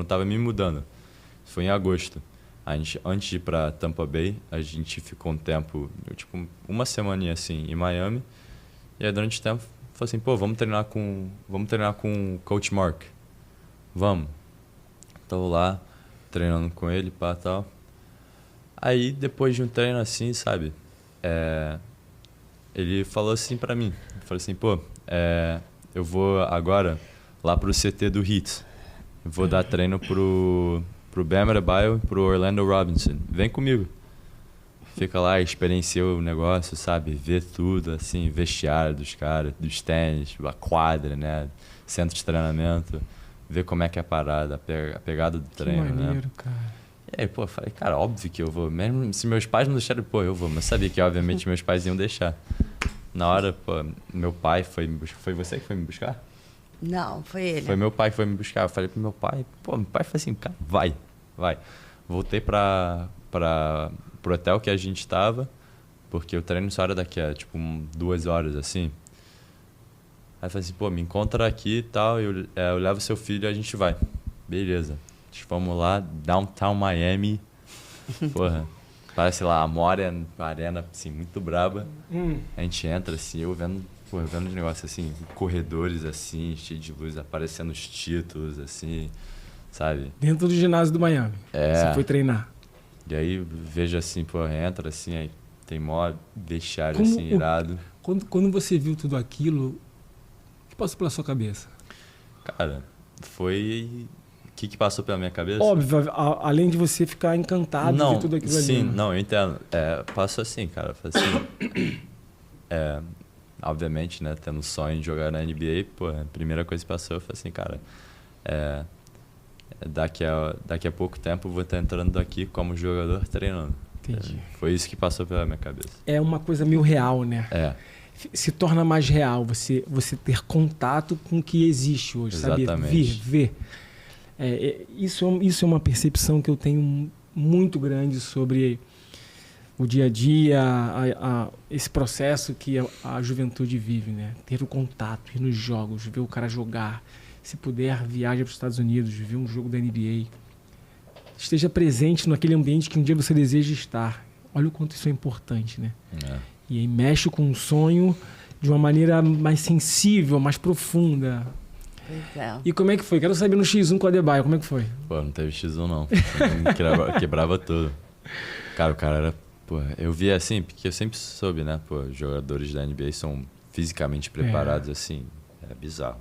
tava me mudando. Foi em agosto. Antes de ir para Tampa Bay, a gente ficou um tempo, tipo, uma semaninha assim, em Miami. E aí, durante o tempo, falei assim, pô, vamos treinar com o Coach Mark. Vamos. Tô lá, treinando com ele, pá, tal. Aí, depois de um treino assim, sabe, ele falou assim pra mim, falou assim, pô, eu vou agora lá pro CT do Heat, eu vou dar treino pro Bam Adebayo e pro Orlando Robinson, vem comigo. Fica lá, experiencia o negócio, sabe, vê tudo, assim, vestiário dos caras, dos tênis, a quadra, né, centro de treinamento, vê como é que é a parada, a pegada do treino, que maneiro, né. cara. E aí, pô, falei, cara, óbvio que eu vou. Mesmo se meus pais não deixarem, pô, eu vou. Mas sabia que, obviamente, meus pais iam deixar. Na hora, pô, meu pai foi me buscar. Foi você que foi me buscar? Não, foi ele. Foi meu pai que foi me buscar. Eu falei pro meu pai, pô, meu pai falou assim, cara, vai. Voltei pro hotel que a gente tava, porque o treino só era daqui a, tipo, 2 horas, assim. Aí eu falei assim, pô, me encontra aqui e tal, eu levo seu filho e a gente vai. Beleza. Fomos lá, Downtown Miami, porra, parece lá, a arena, assim, muito braba. A gente entra, assim, eu vendo os negócios, assim, corredores, assim, cheio de luz, aparecendo os títulos, assim, sabe? Dentro do ginásio do Miami, você foi treinar. E aí, vejo assim, pô, entra, assim, aí tem mó vestiário, assim, irado. Quando você viu tudo aquilo, o que passou pela sua cabeça? Cara, foi... O que passou pela minha cabeça? Óbvio, além de você ficar encantado de tudo aquilo ali. Sim, né? não, eu entendo. Passou assim, cara. Assim, obviamente, né, tendo o sonho de jogar na NBA, pô, a primeira coisa que passou, eu falei assim, cara, daqui a pouco tempo eu vou estar entrando aqui como jogador treinando. Entendi. Foi isso que passou pela minha cabeça. É uma coisa meio real, né? Se torna mais real você ter contato com o que existe hoje, exatamente. Sabe? Ver. Isso é uma percepção que eu tenho muito grande sobre o dia a dia, esse processo que a juventude vive, né? Ter o contato, ir nos jogos, ver o cara jogar. Se puder, viaja para os Estados Unidos, ver um jogo da NBA. Esteja presente naquele ambiente que um dia você deseja estar. Olha o quanto isso é importante, né? E aí mexe com o sonho de uma maneira mais sensível, mais profunda. E como é que foi? Quero saber no X1 com a Adebayo, como é que foi? Pô, não teve X1 não. Quebrava tudo. Cara, o cara era... Pô, eu via assim, porque eu sempre soube, né? Pô, jogadores da NBA são fisicamente preparados assim. É bizarro.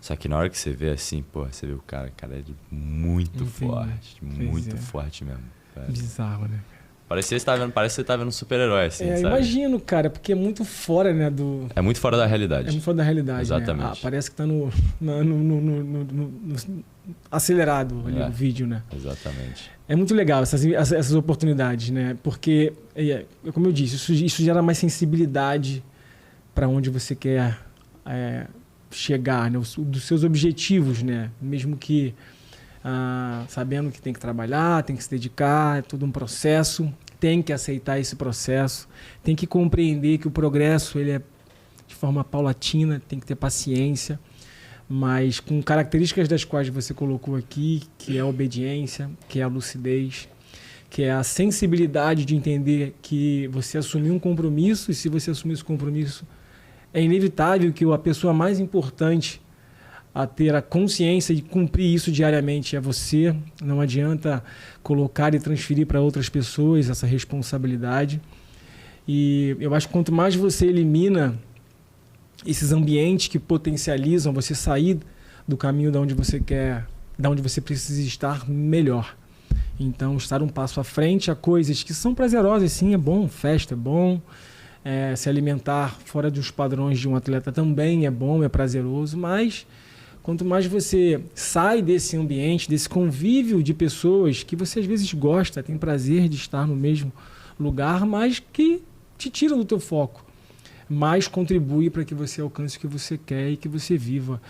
Só que na hora que você vê assim, pô, você vê o cara é muito forte. Muito forte mesmo. Cara. Bizarro, né? Parece que você tá vendo um super-herói, assim, sabe? Imagino, cara, porque é muito fora, né, do... É muito fora da realidade. É muito fora da realidade, exatamente. Né? Parece que tá no acelerado ali o vídeo, né? Exatamente. É muito legal essas oportunidades, né? Porque, como eu disse, isso gera mais sensibilidade para onde você quer chegar, né? Dos seus objetivos, né? Mesmo que... sabendo que tem que trabalhar, tem que se dedicar, é todo um processo, tem que aceitar esse processo, tem que compreender que o progresso ele é de forma paulatina, tem que ter paciência, mas com características das quais você colocou aqui, que é a obediência, que é a lucidez, que é a sensibilidade de entender que você assumiu um compromisso, e se você assumir esse compromisso, é inevitável que a pessoa mais importante a ter a consciência de cumprir isso diariamente é você. Não adianta colocar e transferir para outras pessoas essa responsabilidade. E eu acho que quanto mais você elimina esses ambientes que potencializam você sair do caminho de onde você quer, de onde você precisa estar, melhor. Então, estar um passo à frente a coisas que são prazerosas, sim, é bom. Festa é bom. Se alimentar fora dos padrões de um atleta também é bom, é prazeroso, mas... Quanto mais você sai desse ambiente, desse convívio de pessoas que você às vezes gosta, tem prazer de estar no mesmo lugar, mas que te tiram do teu foco, mais contribui para que você alcance o que você quer e que você viva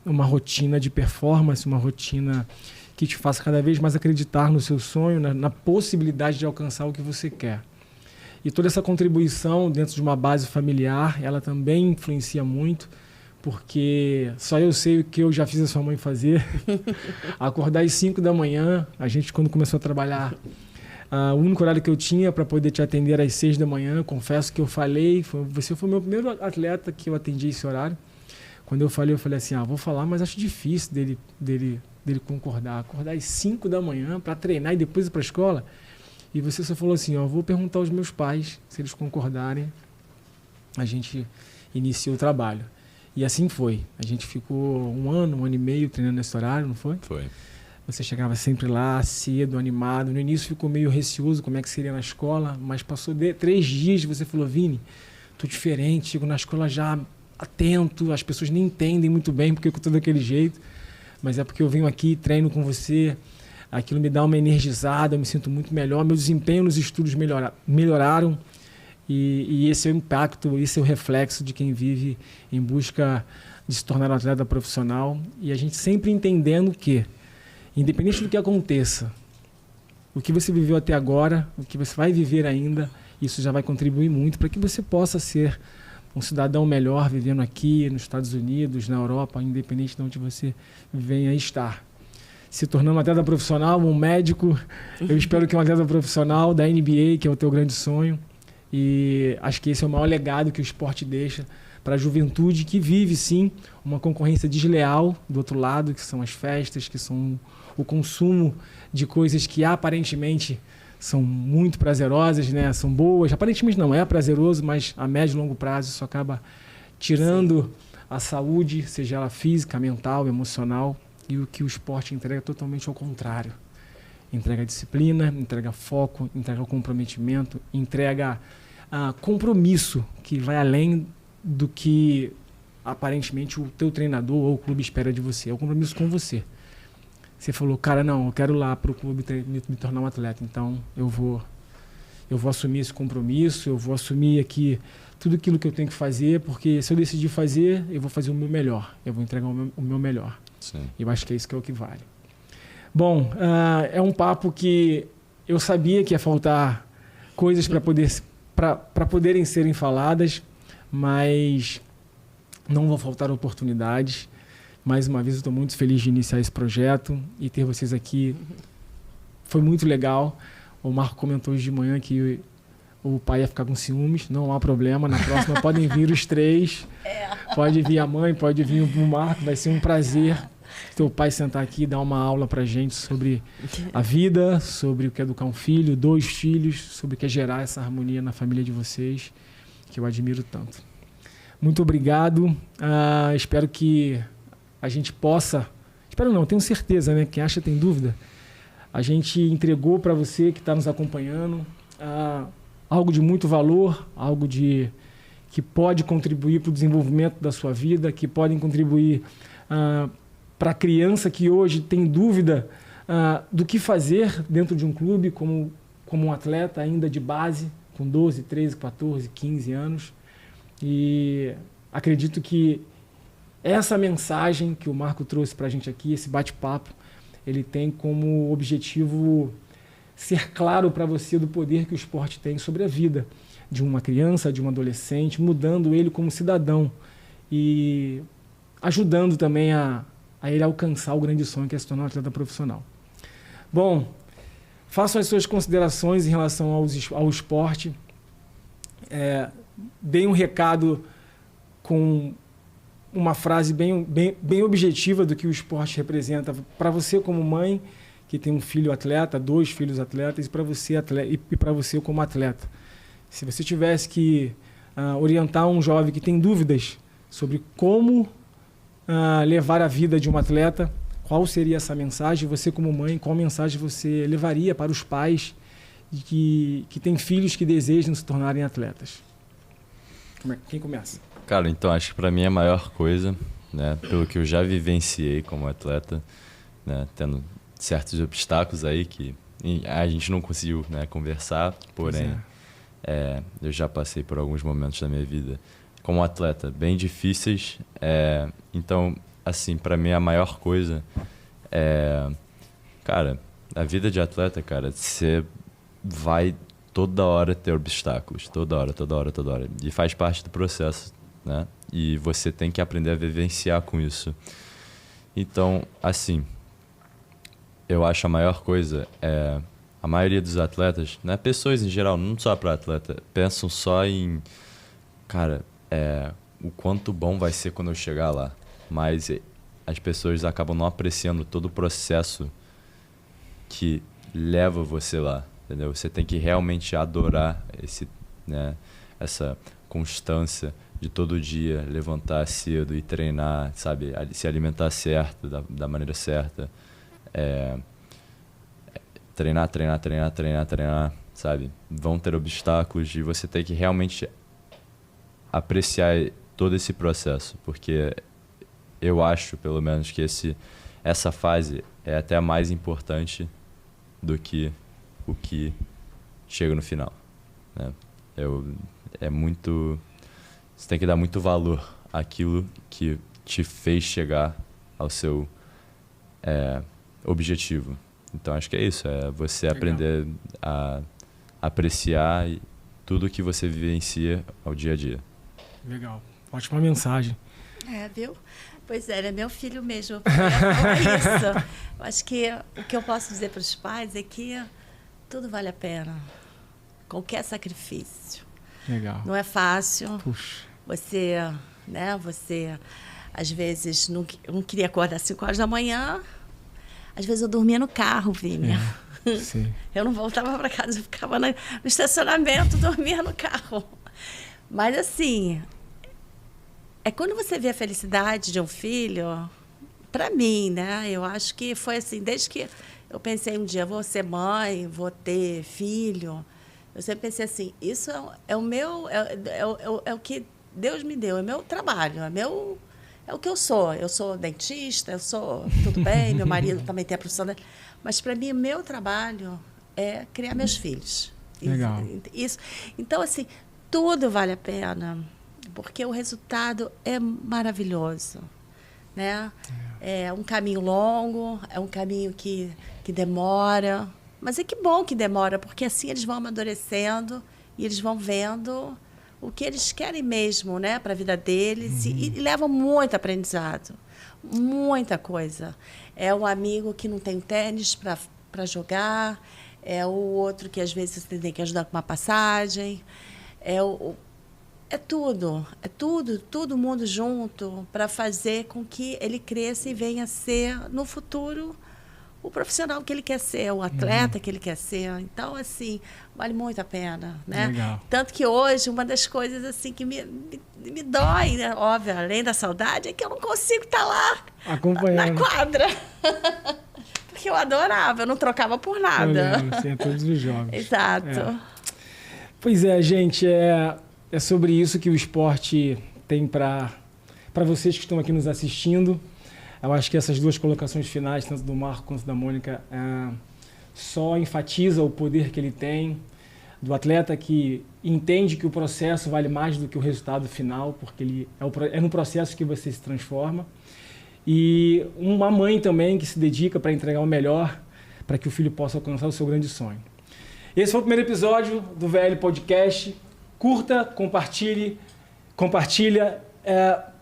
uma rotina de performance, uma rotina que te faça cada vez mais acreditar no seu sonho, na possibilidade de alcançar o que você quer. E toda essa contribuição dentro de uma base familiar, ela também influencia muito, porque só eu sei o que eu já fiz a sua mãe fazer. Acordar às 5 da manhã, a gente quando começou a trabalhar, o único horário que eu tinha para poder te atender era às 6 da manhã, confesso que eu falei, você foi o meu primeiro atleta que eu atendi esse horário. Quando eu falei assim, vou falar, mas acho difícil dele concordar. Acordar às 5 da manhã para treinar e depois ir para a escola. E você só falou assim, vou perguntar aos meus pais, se eles concordarem, a gente iniciou o trabalho. E assim foi. A gente ficou um ano e meio treinando nesse horário, não foi? Foi. Você chegava sempre lá, cedo, animado. No início ficou meio receoso como é que seria na escola, mas passou 3 dias e você falou, Vini, tô diferente, chego na escola já atento, as pessoas nem entendem muito bem porque eu tô daquele jeito, mas é porque eu venho aqui, treino com você, aquilo me dá uma energizada, eu me sinto muito melhor, meu desempenho nos estudos melhoraram. E esse é o impacto, esse é o reflexo de quem vive em busca de se tornar um atleta profissional. E a gente sempre entendendo que, independente do que aconteça, o que você viveu até agora, o que você vai viver ainda, isso já vai contribuir muito para que você possa ser um cidadão melhor vivendo aqui, nos Estados Unidos, na Europa, independente de onde você venha estar. Se tornando um atleta profissional, um médico, eu espero que um atleta profissional da NBA, que é o teu grande sonho. E acho que esse é o maior legado que o esporte deixa para a juventude que vive, sim, uma concorrência desleal do outro lado, que são as festas, que são o consumo de coisas que aparentemente são muito prazerosas, né? São boas. Aparentemente não é prazeroso, mas a médio e longo prazo isso acaba tirando a saúde, seja ela física, mental, emocional, e o que o esporte entrega é totalmente ao contrário. Entrega disciplina, entrega foco, entrega comprometimento, entrega compromisso, que vai além do que aparentemente o teu treinador ou o clube espera de você. É o compromisso com você. Você falou, cara, não, eu quero ir lá para o clube me tornar um atleta, então eu vou assumir esse compromisso, eu vou assumir aqui tudo aquilo que eu tenho que fazer, porque se eu decidir fazer, eu vou fazer o meu melhor, eu vou entregar o meu melhor. Sim. Eu acho que é isso que é o que vale. Bom, é um papo que eu sabia que ia faltar coisas para poderem serem faladas, mas não vão faltar oportunidades. Mais uma vez, eu estou muito feliz de iniciar esse projeto e ter vocês aqui. Foi muito legal. O Marco comentou hoje de manhã que o pai ia ficar com ciúmes. Não há problema. Na próxima podem vir os 3. Pode vir a mãe, pode vir o Marco. Vai ser um prazer teu pai sentar aqui e dar uma aula pra gente sobre a vida, sobre o que é educar um filho, 2 filhos, sobre o que é gerar essa harmonia na família de vocês, que eu admiro tanto. Muito obrigado. Espero que a gente possa... Espero não, tenho certeza, né? Quem acha tem dúvida. A gente entregou para você que está nos acompanhando algo de muito valor, algo que pode contribuir para o desenvolvimento da sua vida, que podem contribuir para a criança que hoje tem dúvida do que fazer dentro de um clube como um atleta ainda de base, com 12, 13, 14, 15 anos. E acredito que essa mensagem que o Marco trouxe para a gente aqui, esse bate-papo, ele tem como objetivo ser claro para você do poder que o esporte tem sobre a vida de uma criança, de um adolescente, mudando ele como cidadão e ajudando também a ele alcançar o grande sonho que é se tornar um atleta profissional. Bom, façam as suas considerações em relação ao esporte. Deem um recado com uma frase bem objetiva do que o esporte representa para você como mãe, que tem um filho atleta, 2 filhos atletas, e para você, você como atleta. Se você tivesse que orientar um jovem que tem dúvidas sobre como levar a vida de um atleta, qual seria essa mensagem? Você como mãe, qual mensagem você levaria para os pais que têm filhos que desejam se tornarem atletas? Quem começa? Cara, então acho que para mim a maior coisa, né, pelo que eu já vivenciei como atleta, né, tendo certos obstáculos aí que a gente não conseguiu, né, conversar, porém eu já passei por alguns momentos da minha vida como atleta bem difíceis, então assim, para mim a maior coisa cara, a vida de atleta, cara, você vai toda hora ter obstáculos, toda hora, e faz parte do processo, né? E você tem que aprender a vivenciar com isso. Então, assim, eu acho a maior coisa a maioria dos atletas, né, pessoas em geral, não só para atleta, pensam só em, cara, o quanto bom vai ser quando eu chegar lá. Mas as pessoas acabam não apreciando todo o processo que leva você lá, entendeu? Você tem que realmente adorar essa constância de todo dia levantar cedo e treinar, sabe? Se alimentar certo, da maneira certa. Treinar, sabe? Vão ter obstáculos e você tem que realmente apreciar todo esse processo, porque eu acho, pelo menos, que essa fase é até a mais importante do que o que chega no final, né? Você tem que dar muito valor àquilo que te fez chegar ao seu objetivo. Então acho que é isso, você Legal. Aprender a apreciar tudo que você vivencia ao dia a dia. Legal, ótima mensagem. Viu? Pois é, meu filho mesmo. É isso. Eu acho que o que eu posso dizer para os pais é que tudo vale a pena. Qualquer sacrifício. Legal. Não é fácil. Puxa. Você, às vezes, não queria acordar às 5 horas da manhã. Às vezes eu dormia no carro, Vini. Sim. Eu não voltava para casa, eu ficava no estacionamento, dormia no carro. Mas, assim, quando você vê a felicidade de um filho, para mim, né? Eu acho que foi assim, desde que eu pensei um dia, vou ser mãe, vou ter filho, eu sempre pensei assim, isso é o meu, é o que Deus me deu, é meu trabalho, é o que eu sou. Eu sou dentista, tudo bem, meu marido também tem a profissão dele, mas para mim, o meu trabalho é criar meus filhos. Legal. Isso. Então, assim, tudo vale a pena, porque o resultado é maravilhoso, né? É um caminho longo, é um caminho que demora, mas é que bom que demora, porque assim eles vão amadurecendo e eles vão vendo o que eles querem mesmo, né, para a vida deles, e levam muito aprendizado, muita coisa. É um amigo que não tem tênis para jogar, é o outro que às vezes você tem que ajudar com uma passagem, é todo mundo junto para fazer com que ele cresça e venha ser, no futuro, o profissional que ele quer ser, o atleta que ele quer ser. Então, assim, vale muito a pena, né? Legal. Tanto que hoje, uma das coisas assim que me dói, né? Óbvio, além da saudade, é que eu não consigo estar lá acompanhando na quadra. Porque eu adorava, eu não trocava por nada. Sim, todos os jogos. Exato. Pois é, gente, é sobre isso que o esporte tem para vocês que estão aqui nos assistindo. Eu acho que essas duas colocações finais, tanto do Marco quanto da Mônica, só enfatiza o poder que ele tem, do atleta que entende que o processo vale mais do que o resultado final, porque ele é no processo que você se transforma. E uma mãe também que se dedica para entregar o melhor para que o filho possa alcançar o seu grande sonho. Esse foi o primeiro episódio do VL Podcast. Curta, compartilha,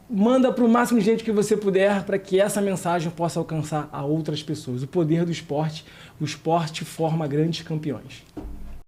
manda para o máximo de gente que você puder para que essa mensagem possa alcançar a outras pessoas. O poder do esporte, o esporte forma grandes campeões.